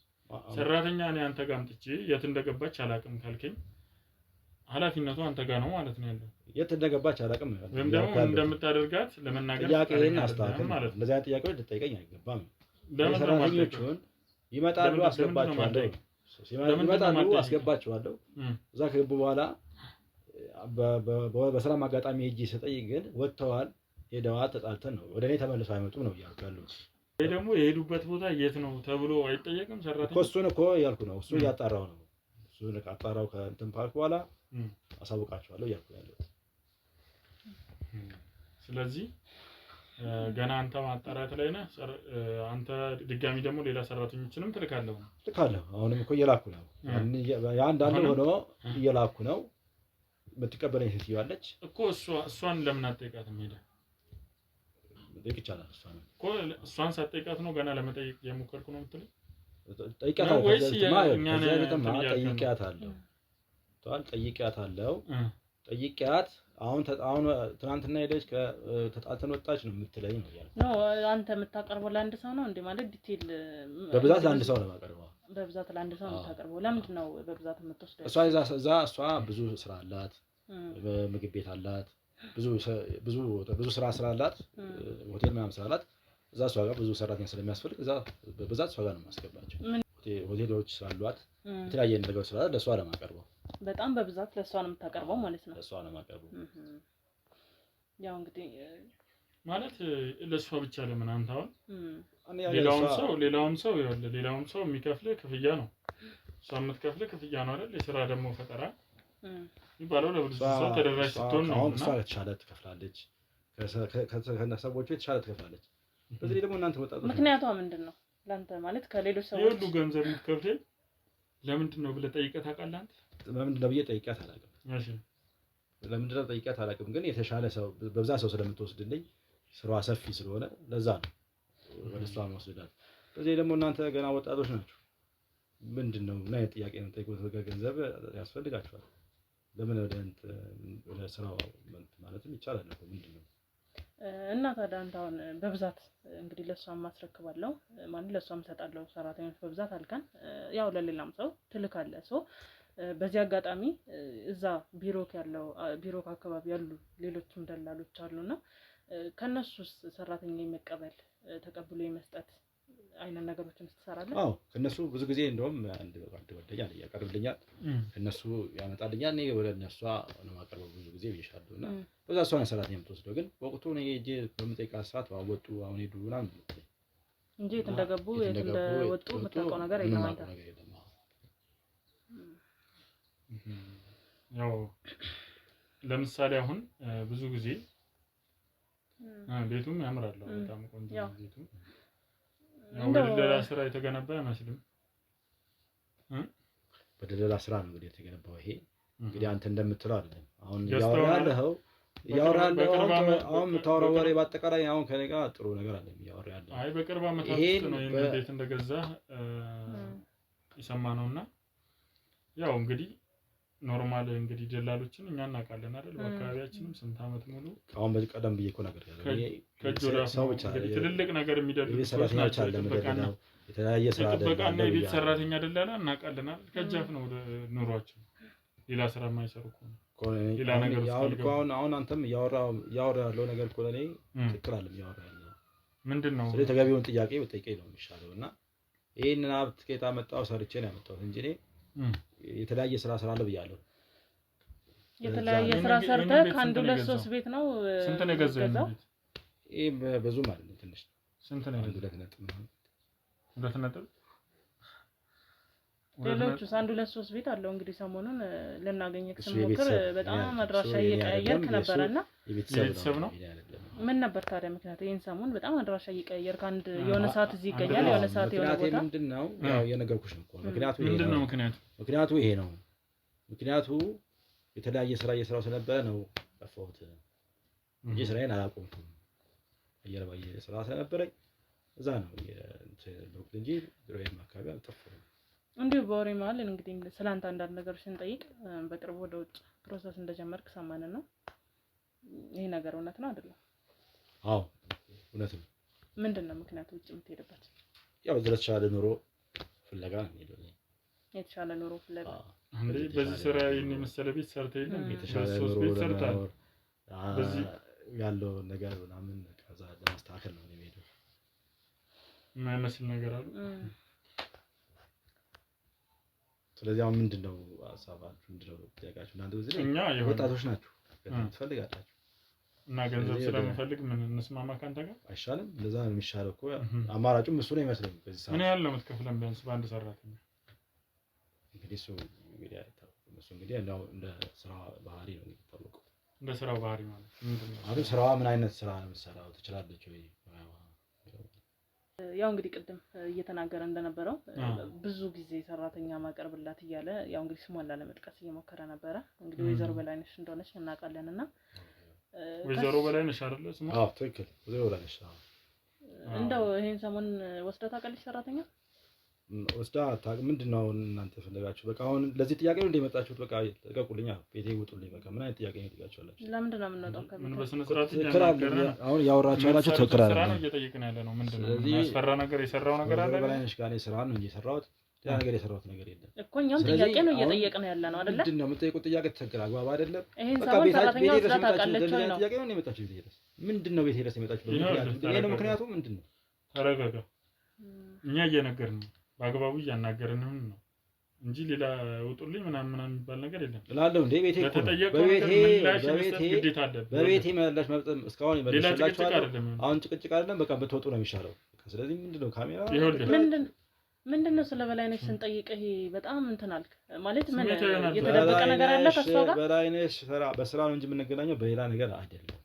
ሰራተኛ እኔ አንተ ጋር አምጥቼ የት እንደገባች አላውቅም ካልከኝ ኃላፊነቱ አንተ ጋር ነው ማለት ነው ያለው። የት እንደገባች አላውቅም ወይም ደግሞ እንደምታደርጋት ለመናገር ጥያቄን አስተካክል ማለት ነው። እንደዛ ጥያቄዎች ልትጠይቀኝ አይገባም። ሰራተኞቹን ይመጣሉ፣ አስገባቸዋለሁ። እዛ ከገቡ በኋላ በሰላም አጋጣሚ ሄጄ ስጠይቅ ግን ወጥተዋል፣ ሄደዋል፣ ተጣልተን ነው ወደ እኔ ተመልሰው አይመጡም ነው እያልኩ ያለሁት። ይሄ ደግሞ የሄዱበት ቦታ የት ነው ተብሎ አይጠየቅም። ሰራተኛ እሱን እኮ እያልኩ ነው። እሱ እያጣራው ነው። እሱን ካጣራው ከእንትን ፓርክ በኋላ አሳውቃቸዋለሁ እያልኩ ያለሁት። ስለዚህ ገና አንተ ማጣራት ላይ ነህ። አንተ ድጋሚ ደግሞ ሌላ ሰራተኞችንም ትልካለህ? ልካለሁ። አሁንም እኮ እየላኩ ነው። ያንዳንዱ ሆኖ እየላኩ ነው። የምትቀበለኝ ሴትዮ አለች እኮ እሷን ለምን አትጠይቃትም? ሄደህ ጠይቅ ይቻላል። እሷን ሳትጠይቃት ነው ገና ለመጠየቅ የሞከርኩ ነው የምትለኝ? ጠይቂያት አሁን ትናንትና ሄደች ተጣልተን ወጣች ነው የምትለኝ ነው ያለው። ነው አንተ የምታቀርበው ለአንድ ሰው ነው እንዴ? ማለት ዲቴል በብዛት ለአንድ ሰው ነው የማቀርበው። በብዛት ለአንድ ሰው ነው የምታቀርበው። ለምንድን ነው በብዛት የምትወስደው? እሷ ብዙ ስራ አላት፣ ምግብ ቤት አላት፣ ብዙ ስራ አላት፣ ሆቴል ምናምን ስራ አላት። እዛ እሷ ጋር ብዙ ሰራተኛ ስለሚያስፈልግ እዛ በብዛት እሷ ጋር ነው የማስገባቸው። ሆቴሎች ስላሏት የተለያየ ነገር ስላላት ለእሷ ነው የማቀርበው። በጣም በብዛት ለእሷ ነው የምታቀርበው ማለት ነው? ለእሷ ነው የማቀርበው። ያው እንግዲህ ማለት ለእሷ ብቻ ለምን አንተ አሁን ሌላውን ሰው የሚከፍልህ ክፍያ ነው፣ እሷ የምትከፍልህ ክፍያ ነው አይደል? የስራ ደግሞ ፈጠራ የሚባለው ለብዙ ሰው ተደራሽ ስትሆን ነው። አሁን እሷ የተሻለ ትከፍላለች፣ ከሰዎቹ የተሻለ ትከፍላለች። በዚህ ደግሞ እናንተ ወጣቶች ምክንያቷ ምንድን ነው ለአንተ? ማለት ከሌሎች ሰዎች ሁሉ ገንዘብ የምትከፍል ለምንድን ነው ብለህ ጠይቀህ ታውቃለህ አንተ? ለምንድን ነው ብዬ ጠይቄያት አላውቅም። እሺ ለምንድን ነው ጠይቄያት አላውቅም፣ ግን የተሻለ ሰው በብዛት ሰው ስለምትወስድልኝ ስራዋ ሰፊ ስለሆነ ለዛ ነው ወደ እሷ የምወስዳት። በዚህ ደግሞ እናንተ ገና ወጣቶች ናችሁ። ምንድን ነው ምን አይነት ጥያቄ ነው የምትጠይቁት? ገንዘብ ያስፈልጋችኋል። ለምን ወደ ስራው ማለትም ይቻላል እኮ ምንድን ነው? እና ታዲያ አንተ አሁን በብዛት እንግዲህ ለሷም ማስረክባለሁ ማለት ለሷም ሰጣለሁ ሰራተኞች በብዛት አልካን፣ ያው ለሌላም ሰው ትልካለህ። ሶ በዚህ አጋጣሚ እዛ ቢሮ አካባቢ ያሉ ሌሎችም ደላሎች አሉና ከነሱስ ሰራተኛ የመቀበል ተቀብሎ የመስጠት አይነት ነገሮችን ትሰራለህ? አዎ ከነሱ ብዙ ጊዜ እንደውም አንድ ጓደኛ ያቀርብልኛል፣ ከነሱ ያመጣልኛል። እኔ ወደ እነሱ ነው ማቀርበው ብዙ ጊዜ ብዬሻለሁና በዛ እሷ ነው ሰራተኛ የምትወስደው። ግን በወቅቱ እኔ ሄጄ በምጠይቃት ሰዓት ወጡ አሁን ሄዱ ምናምን እንጂ የት እንደገቡ የት እንደወጡ የምታውቀው ነገር የለም አንተ? ያው ለምሳሌ አሁን ብዙ ጊዜ ቤቱም ያምራል፣ በጣም ቆንጆ ቤቱ ያው በደላላ ስራ የተገነባ አይመስልም። በደላላ ስራ ነው እንግዲህ የተገነባው። ይሄ እንግዲህ አንተ እንደምትለው አይደለም። አሁን ያወራለሁ አሁን የምታወራው ወሬ በአጠቃላይ አሁን ከኔ ጋር ጥሩ ነገር አለ እያወራ ያለው። አይ በቅርብ ዓመታት ነው ይሄን ቤት እንደገዛህ የሰማነውና ያው እንግዲህ ኖርማል እንግዲህ ደላሎችን እኛ እናውቃለን አይደል? በአካባቢያችንም ስንት አመት ሙሉ አሁን በዚህ ቀደም ብዬ እኮ ነገር ያለው ሰው ብቻ ትልልቅ ነገር የሚደርሱ ሰራተኞች አለ ነው የተለያየ ስራ አለ። በቃና የቤት ሰራተኛ ደላላ እናውቃለን አይደል? ከጃፍ ነው ኑሯቸው። ሌላ ስራ የማይሰሩ እኮ ሌላ ነገር አሁን አንተም እያወራ ያለው ነገር እኮ ለኔ ትክክል አይደለም እያወራ ያለው ምንድነው? ስለዚህ ተገቢውን ጥያቄ በጠይቀኝ ነው የሚሻለውና ይሄንን ሀብት ከየት አመጣው ሰርቼ ነው ያመጣሁት እንጂ እኔ የተለያየ ስራ ስራለሁ ብያለሁ። የተለያየ ስራ ሰርተህ ከአንድ ሁለት ሶስት ቤት ነው ስንት ነው የገዛው? ይሄ ብዙ ማለት ነው ትንሽ ስንት ነው? 2 ነጥብ ሌሎቹስ አንድ ሁለት ሶስት ቤት አለው። እንግዲህ ሰሞኑን ልናገኘክ ስንሞክር በጣም አድራሻ እየቀያየርክ ነበርና የቤተሰብ ነው ምን ነበር ታዲያ ምክንያቱ? ይሄን ሰሞን በጣም አድራሻ እየቀየርክ አንድ የሆነ ሰዓት እዚህ ይገኛል የሆነ ሰዓት የሆነ ቦታ ምንድነው ያው የነገርኩሽ ነው። ምክንያቱ ይሄ ነው። ምክንያቱ የተለያየ ስራ እየሰራሁ ስለነበረ ነው ጠፋሁት እንጂ ስራዬን አላቆምኩም። አየር ባየ ስራ ስለነበረኝ እዛ ነው የነበርኩት እንጂ ድሮዬም አካባቢ አልጠፋሁም። እንዲሁ በወሬ መሀል እንግዲህ ስላንተ አንዳንድ ነገሮች ስንጠይቅ በቅርቡ ወደ ውጭ ፕሮሰስ እንደጀመርክ ሰማንና ይሄ ነገር እውነት ነው አይደለም? አዎ እውነት ነው። ምንድነው ምክንያቱ ውጭ የምትሄድበት? ያው የተሻለ ኑሮ ፍለጋ ነው የምሄደው። የተሻለ ኑሮ ፍለጋ እንዴ? በዚህ ስራ ይሄን የመሰለ ቤት ሰርተህ የለም? የተሻለ ኑሮ ቤት ሰርተሃል። በዚህ ያለው ነገር ምናምን ከዛ ለማስተካከል ነው የሚሄደው። የማይመስል ነገር አለ። ስለዚህ አሁን ምንድነው ሀሳባችሁ? ምንድነው ጥያቄያችሁ? እናንተ በዚህ ላይ ወጣቶች ናችሁ ትፈልጋላችሁ እና ገንዘብ ስለምፈልግ ምን እንስማማ ካንተ ጋር አይሻልም? ለዛ ነው የሚሻለው እኮ አማራጩም እሱ ነው ይመስለኝ። በዚህ ሰዓት ምን ያህል ነው የምትከፍለን ቢያንስ በአንድ ሰራተኛ? እንግዲህ እሱ እንግዲህ ያው እንደ ስራ ባህሪ ነው የሚታወቀው። እንደ ስራው ባህሪ ማለት ምንድነው? አሁን ስራዋ ምን አይነት ስራ ነው የምትሰራው? ትችላለች ወይ? ያው እንግዲህ ቅድም እየተናገረ እንደነበረው ብዙ ጊዜ ሰራተኛ ማቀርብላት እያለ ያው እንግዲህ ስሟን ላለመጥቀስ እየሞከረ ነበረ። እንግዲህ ወይዘሮ በላይነሽ እንደሆነች እናውቃለንና ወይዘሮ በላይነሽ አይደለ ስሟ? አዎ ትክክል፣ ወይዘሮ በላይነሽ። እንደው ይሄን ሰሞን ወስዳ ታውቃለች ሰራተኛ ወስዳ ምንድነው እናንተ ፈለጋችሁ? በቃ አሁን ለዚህ ጥያቄ ነው እንደመጣችሁት? በቃ ተቀቁልኛ ቤቴ ውጡልኝ። በቃ ምን አይነት ጥያቄ ነው ትጠይቃችኋላችሁ? ለምንድን ነው የምንወጣው ከቤት? ምን በስነ ስርዓት አሁን ያወራችሁ ያላችሁ ተከራራ ስራ ነው እየጠየቅን ያለ ነው። ምንድነው ያስፈራ ነገር የሰራው ነገር አለ? በላይነሽ ጋር ስራ ነው እየሰራሁት ያ ነገር የሰራሁት ነገር የለም እኮ እኛም ጥያቄ ነው እየጠየቅን ያለ ነው አይደለ? ምንድነው የምትጠይቁት ጥያቄ? ተከራ አግባብ አይደለም። ይሄን ሰሞን ሰራተኛ ወስዳ ታውቃለች ወይ ነው ጥያቄ ነው የመጣችሁት? ቤቴ ድረስ ምንድነው ቤቴ ድረስ የመጣችሁት? ምክንያቱ ምንድነው? ተረጋጋ። እኛ እየነገርን ነው በአግባቡ እያናገርን ነው እንጂ ሌላ ውጡልኝ ምናምን የሚባል ነገር የለም እላለሁ። እንዴ ቤቴ እኮ በቤቴ መላሽ መብጠም እስካሁን ይመልስላችሁ አይደለም። አሁን ጭቅጭቅ አይደለም። በቃ ብትወጡ ነው የሚሻለው። ስለዚህ ምንድነው ካሜራ ምንድነው ስለ በላይነሽ ስንጠይቅህ በጣም እንትን አልክ ማለት ምን የተደበቀ ነገር አለ ከሷ ጋር? በላይነሽ በስራ ነው እንጂ የምንገናኘው በሌላ ነገር አይደለም።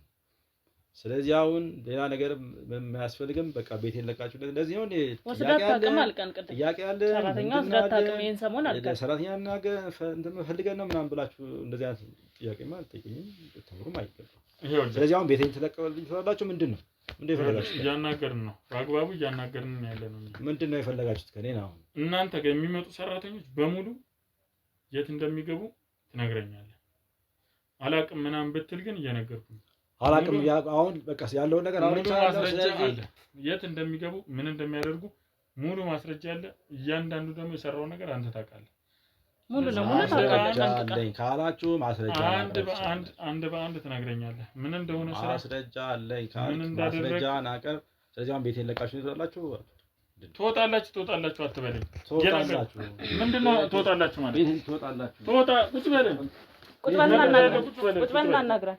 ስለዚህ አሁን ሌላ ነገር የማያስፈልግም። በቃ ቤቴን ለቃችሁ እንደዚህ ነው እንዴ? ወስዳት ታቀም አልቀን ቅድም ጥያቄ አለ። ሰራተኛ ወስዳት ታቀም ይሄን ሰሞን አልቀን ሰራተኛ እናገ ፈልገን ነው ምናምን ብላችሁ እንደዚህ አይነት ጥያቄ ማለት ጠይቁኝም ተምሩም አይገባም። ስለዚህ አሁን ቤቴን ተለቀበልኝ ትላላችሁ። ምንድነው የፈለጋችሁት? እያናገርን ነው በአግባቡ እያናገርን ያለ ነው። ምንድነው የፈለጋችሁት ከኔ ነው? አሁን እናንተ ጋር የሚመጡ ሰራተኞች በሙሉ የት እንደሚገቡ ትነግረኛለህ። አላቅም ምናምን ብትል ግን እየነገርኩ ነው። አላቅም አሁን በቃ ያለው ነገር አሁን ስለዚህ የት እንደሚገቡ ምን እንደሚያደርጉ ሙሉ ማስረጃ አለ። እያንዳንዱ ደግሞ የሰራው ነገር አንተ ታውቃለህ። ሙሉ ለሙሉ ታውቃለህ ካላችሁ ማስረጃ አንድ በአንድ ትነግረኛለህ። ምን እንደሆነ ስራ ማስረጃ አለኝ ካላችሁ ማስረጃ ናቀር። ስለዚህ አሁን ቤቴን ለቃችሁ ትወጣላችሁ ትወጣላችሁ አትበለኝ። ትወጣላችሁ ምንድነው ትወጣላችሁ ማለት? ቤቴን ትወጣላችሁ። ቁጭ በለን ቁጭ በልና እናግረን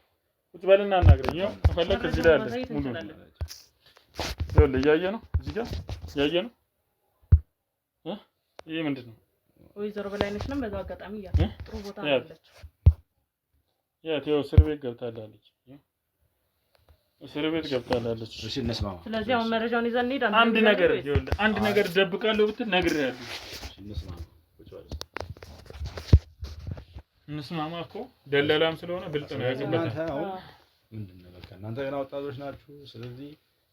ቁጭ በልና እናግረኝ። ያው ከፈለክ እዚህ ላይ አለ ሙሉ ይኸውልህ፣ እያየህ ነው እዚህ ጋር እያየህ ነው። ይሄ ምንድን ነው? ወይዘሮ በላይነሽ ነው። በዛው አጋጣሚ ጥሩ ቦታ አለች። እስር ቤት ገብታለች። እስር ቤት ገብታለች። እሺ እንስማማ። ስለዚህ አሁን መረጃውን ይዘን እንሂድ። አንድ ነገር ደብቃለሁ ብትል ነግሬሃለሁ። እሺ እንስማማ። ቁጭ በል እንስማማ እኮ ደለላም ስለሆነ ብልጥ ነው ያገበታል። ምንድነው በቃ እናንተ ገና ወጣቶች ናችሁ። ስለዚህ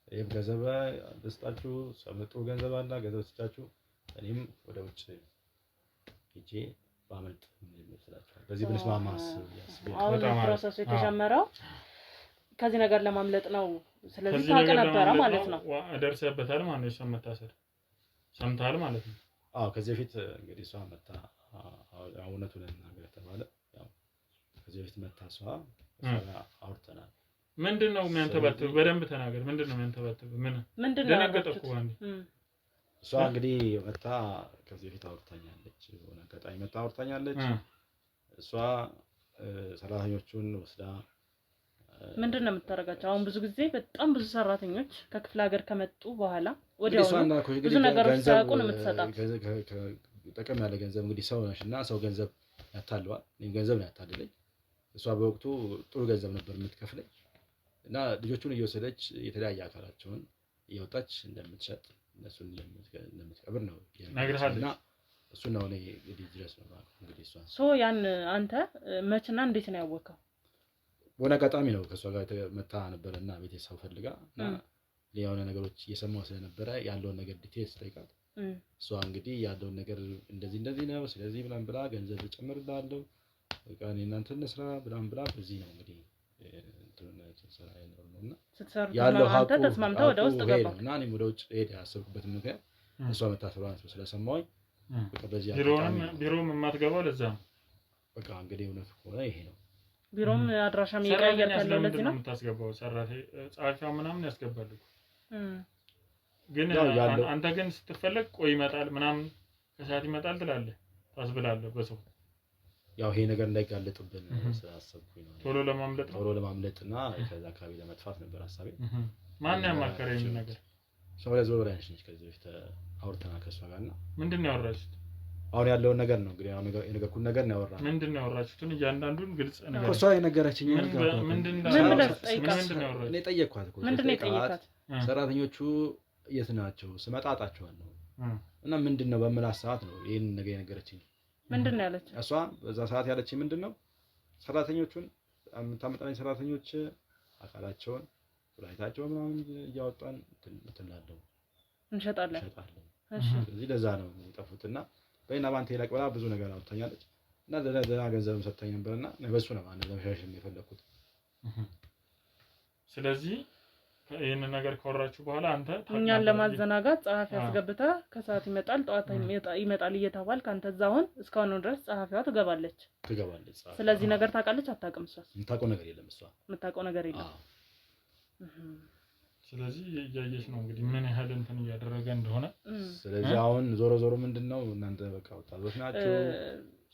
ይሄም ገንዘብ ደስታችሁ ሰምጡ ገንዘብ አለ ገንዘብ ስጣችሁ እኔም ወደ ውጭ ሂጄ ባመልጥ ይመስላችኋል? በዚህ ብንስማማስ አሁን ፕሮሰሱ የተጀመረው ከዚህ ነገር ለማምለጥ ነው። ስለዚህ ታውቅ ነበረ ማለት ነው። ደርሰበታል ማለት ነው። ሰምታሰር ሰምታል ማለት ነው። አዎ ከዚህ በፊት እንግዲህ እሷ መጣ እውነቱን ልናገር ተባለ። ያው ከዚህ በፊት መጣ እሷ አውርተናል። ምንድነው የሚያንተባተብ? በደንብ ተናገር። ምንድነው የሚያንተባተብ? ምንድነው ደነገጠኩ አንዴ። እሷ እንግዲህ መጣ ከዚህ በፊት አውርታኛለች። ሆነ አጋጣሚ መጣ አውርታኛለች። እሷ ሰራተኞቹን ወስዳ ምንድነው የምታረጋቸው? አሁን ብዙ ጊዜ በጣም ብዙ ሰራተኞች ከክፍለ ሀገር ከመጡ በኋላ ወዲያው ብዙ ነገሮች ሳያውቁ ነው የምትሰጣቸው። ጠቀም ያለ ገንዘብ እንግዲህ ሰው ነሽና ሰው ገንዘብ ያታልዋል። እኔም ገንዘብ ነው ያታልለኝ። እሷ በወቅቱ ጥሩ ገንዘብ ነበር የምትከፍለኝ። እና ልጆቹን እየወሰደች የተለያየ አካላቸውን እያወጣች እንደምትሸጥ እነሱን እንደምትቀብር ነው ነግረሃለች። እሱ ነው እኔ እንግዲህ ድረስ ነው እንግዲህ እሷ ያን አንተ መችና እንዴት ነው ያወቀው? በሆነ አጋጣሚ ነው ከእሷ ጋር መታ ነበርና ቤተሰብ ፈልጋ እና የሆነ ነገሮች እየሰማሁ ስለነበረ ያለውን ነገር ዲቴልስ ጠይቃት እሷ እንግዲህ ያለውን ነገር እንደዚህ ነው ስለዚህ ብላን ብላ ገንዘብ ጨምርላለሁ በቃ እኔ እናንተ እንስራ ብላን ብላ እዚህ ነው እንግዲህ ሰራ ነውና ያለው ሀቁ ተስማምተው ወደ ውስጥ ገባ እና እኔም ወደ ውጭ ሄደ ያሰብኩበት ምክንያት እሷ መታሰሯን ስለሰማሁኝ በቃ በዚህ ቢሮም የማትገባው ለዛ ነው። በቃ እንግዲህ እውነት ሆነ ይሄ ነው። ቢሮም አድራሻም ይቀየር ያለው ለዚህ ነው የምታስገባው ጸሐፊዋ ምናምን ያስገባሉ። ግን አንተ ግን ስትፈልግ ቆይ ይመጣል ምናምን ከሰዓት ይመጣል ትላለህ ታስብላለህ በሰው ያው ይሄ ነገር እንዳይጋለጥብን ስላሰብኩኝ ነው። ቶሎ ለማምለጥና ከዛ አካባቢ ለመጥፋት ነበር ሐሳቤ። ማን ያማከረኝ ነገር ሰው ለዞር ላይ ነች ከዚህ በፊት አውርተናል ከሷ ጋርና ምንድነው ያወራችሁት? አሁን ያለውን ነገር ነው እንግዲህ አሁን የነገርኩን ነገር ነው ያወራነው። ምንድነው ያወራችሁትን እያንዳንዱን ግልጽ ነገር እሷ የነገረችኝ ነገር እኔ ጠየቅኳት እኮ ምንድነው የጠየቃት? ሰራተኞቹ የት ናቸው ስመጣ አጣቸዋለሁ እና ምንድነው በምላስ ሰዓት ነው ይሄን ነገር የነገረችኝ። ምንድነው ያለች? እሷ በዛ ሰዓት ያለችኝ ምንድነው ሰራተኞቹን የምታመጣኝ ሰራተኞች አካላቸውን ወላይታቸው ምናምን እያወጣን እንትላለው እንሸጣለን። እሺ ስለዚህ ለዛ ነው የጠፉትና በእና ባንተ ይላቅ ብላ ብዙ ነገር አውጥታኛለች እና ለደና ገንዘብ ሰጥታኝ ነበርና በሱ ነው አንተ ለመሻሽም የፈለኩት። ስለዚህ ይሄን ነገር ካወራችሁ በኋላ አንተ እኛን ለማዘናጋት ጸሐፊ አስገብታ ከሰዓት ይመጣል ጠዋት ይመጣል እየተባለ ካንተ እዛውን እስካሁን ድረስ ጸሐፊዋ ትገባለች። ስለዚህ ነገር ታውቃለች አታውቅም? እሷ የምታውቀው ነገር የለም። እሷ የምታውቀው ነገር የለም። ስለዚህ እያየሽ ነው እንግዲህ ምን ያህል እንትን እያደረገ እንደሆነ። ስለዚህ አሁን ዞሮ ምንድነው እናንተ በቃ ወጣቶች ናችሁ።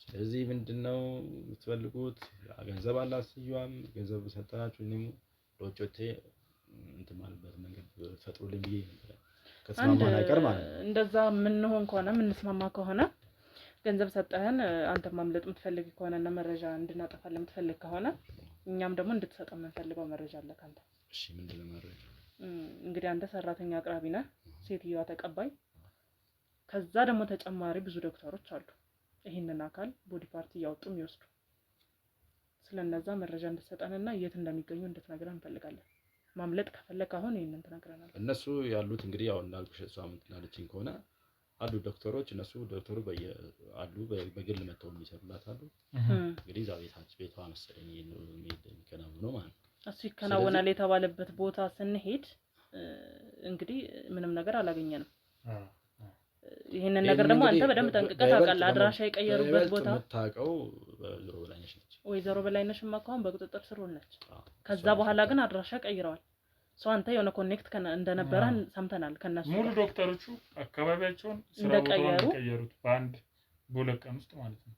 ስለዚህ ምንድነው የምትፈልጉት? ገንዘብ አላስዩም ገንዘብ ሰጣችሁ እኔም ዶጮቴ እንትን ማለበት መንገድ ፈጥሩልኝ ብዬ ነበር። ከተስማማን አይቀር ማለት ነው። እንደዛ ምን ሆን ከሆነ ምን ስማማ ከሆነ ገንዘብ ሰጠህን አንተ ማምለጥ የምትፈልግ ከሆነና መረጃ እንድናጠፋለን የምትፈልግ ከሆነ እኛም ደግሞ እንድትሰጠን የምንፈልገው መረጃ አለ ካንተ። እሺ ምንድነው መረጃ? እንግዲህ አንተ ሰራተኛ አቅራቢ ነህ፣ ሴትዮዋ ተቀባይ፣ ከዛ ደግሞ ተጨማሪ ብዙ ዶክተሮች አሉ ይሄንን አካል ቦዲ ፓርት እያወጡ የሚወስዱ። ስለነዛ መረጃ እንድትሰጠንና የት እንደሚገኙ እንድትነግረን እንፈልጋለን። ማምለጥ ከፈለክ አሁን ይሄንን ትነግረናለህ። እነሱ ያሉት እንግዲህ ያው እንዳልኩሽ እሷ ምትናለችኝ ከሆነ አሉ ዶክተሮች እነሱ ዶክተሩ አሉ በግል መተው የሚሰሩላት አሉ። እንግዲህ ዛው ቤቷ መሰለኝ የሚከናወነው ማለት ነው። እሱ ይከናወናል የተባለበት ቦታ ስንሄድ እንግዲህ ምንም ነገር አላገኘንም። ይሄንን ነገር ደግሞ አንተ በደንብ ጠንቅቀህ ታውቃለህ። አድራሻ የቀየሩበት ቦታ የምታውቀው ወይዘሮ በላይነሽ ነች። ወይዘሮ በላይነሽማ አሁን በቁጥጥር ስር ሆነች። ከዛ በኋላ ግን አድራሻ ቀይረዋል። ሰው አንተ የሆነ ኮኔክት እንደነበረ ሰምተናል ከነሱ። ሙሉ ዶክተሮቹ አካባቢያቸውን እንደቀየሩት በአንድ በሁለት ቀን ውስጥ ማለት ነው።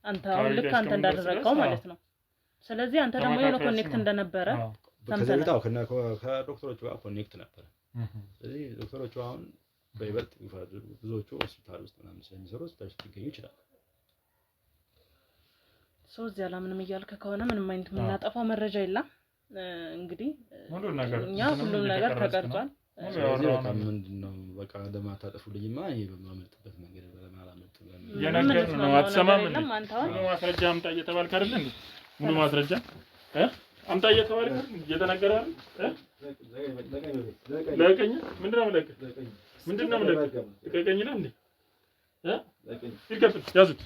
አንተ አሁን ልክ አንተ እንዳደረገው ማለት ነው። ስለዚህ አንተ ደግሞ የሆነ ኮኔክት እንደነበረ ሰምተናል። ከዶክተሮቹ ጋር ኮኔክት ነበር። ስለዚህ ዶክተሮቹ አሁን በይበልጥ ብዙዎቹ ሆስፒታል ውስጥ ምናምን ስለሚሰሩ ሆስፒታል ውስጥ ሊገኙ ይችላል። ሰው እዚያ ለምንም እያልከ ከሆነ ምንም አይነት የምናጠፋው መረጃ የለም። እንግዲህ ሁሉም ነገር ተቀርጿል። ስለዚህ በቃ ምንድነው በቃ ለማታጠፉልኝማ ይሄ በማመልጥበት መንገድ በማላመልጥ የነገር ነው። አትሰማም እንዴ? ሙሉ ማስረጃ አምጣ እየተባልክ አይደል እንዴ? ሙሉ ማስረጃ አምጣ እየተባልክ እየተነገረ አይደል? ለቀኝ ምንድነው ለቀኝ ምንድነው ለቀኝ ለቀኝ ነው እንዴ? ይከፍል ያዙት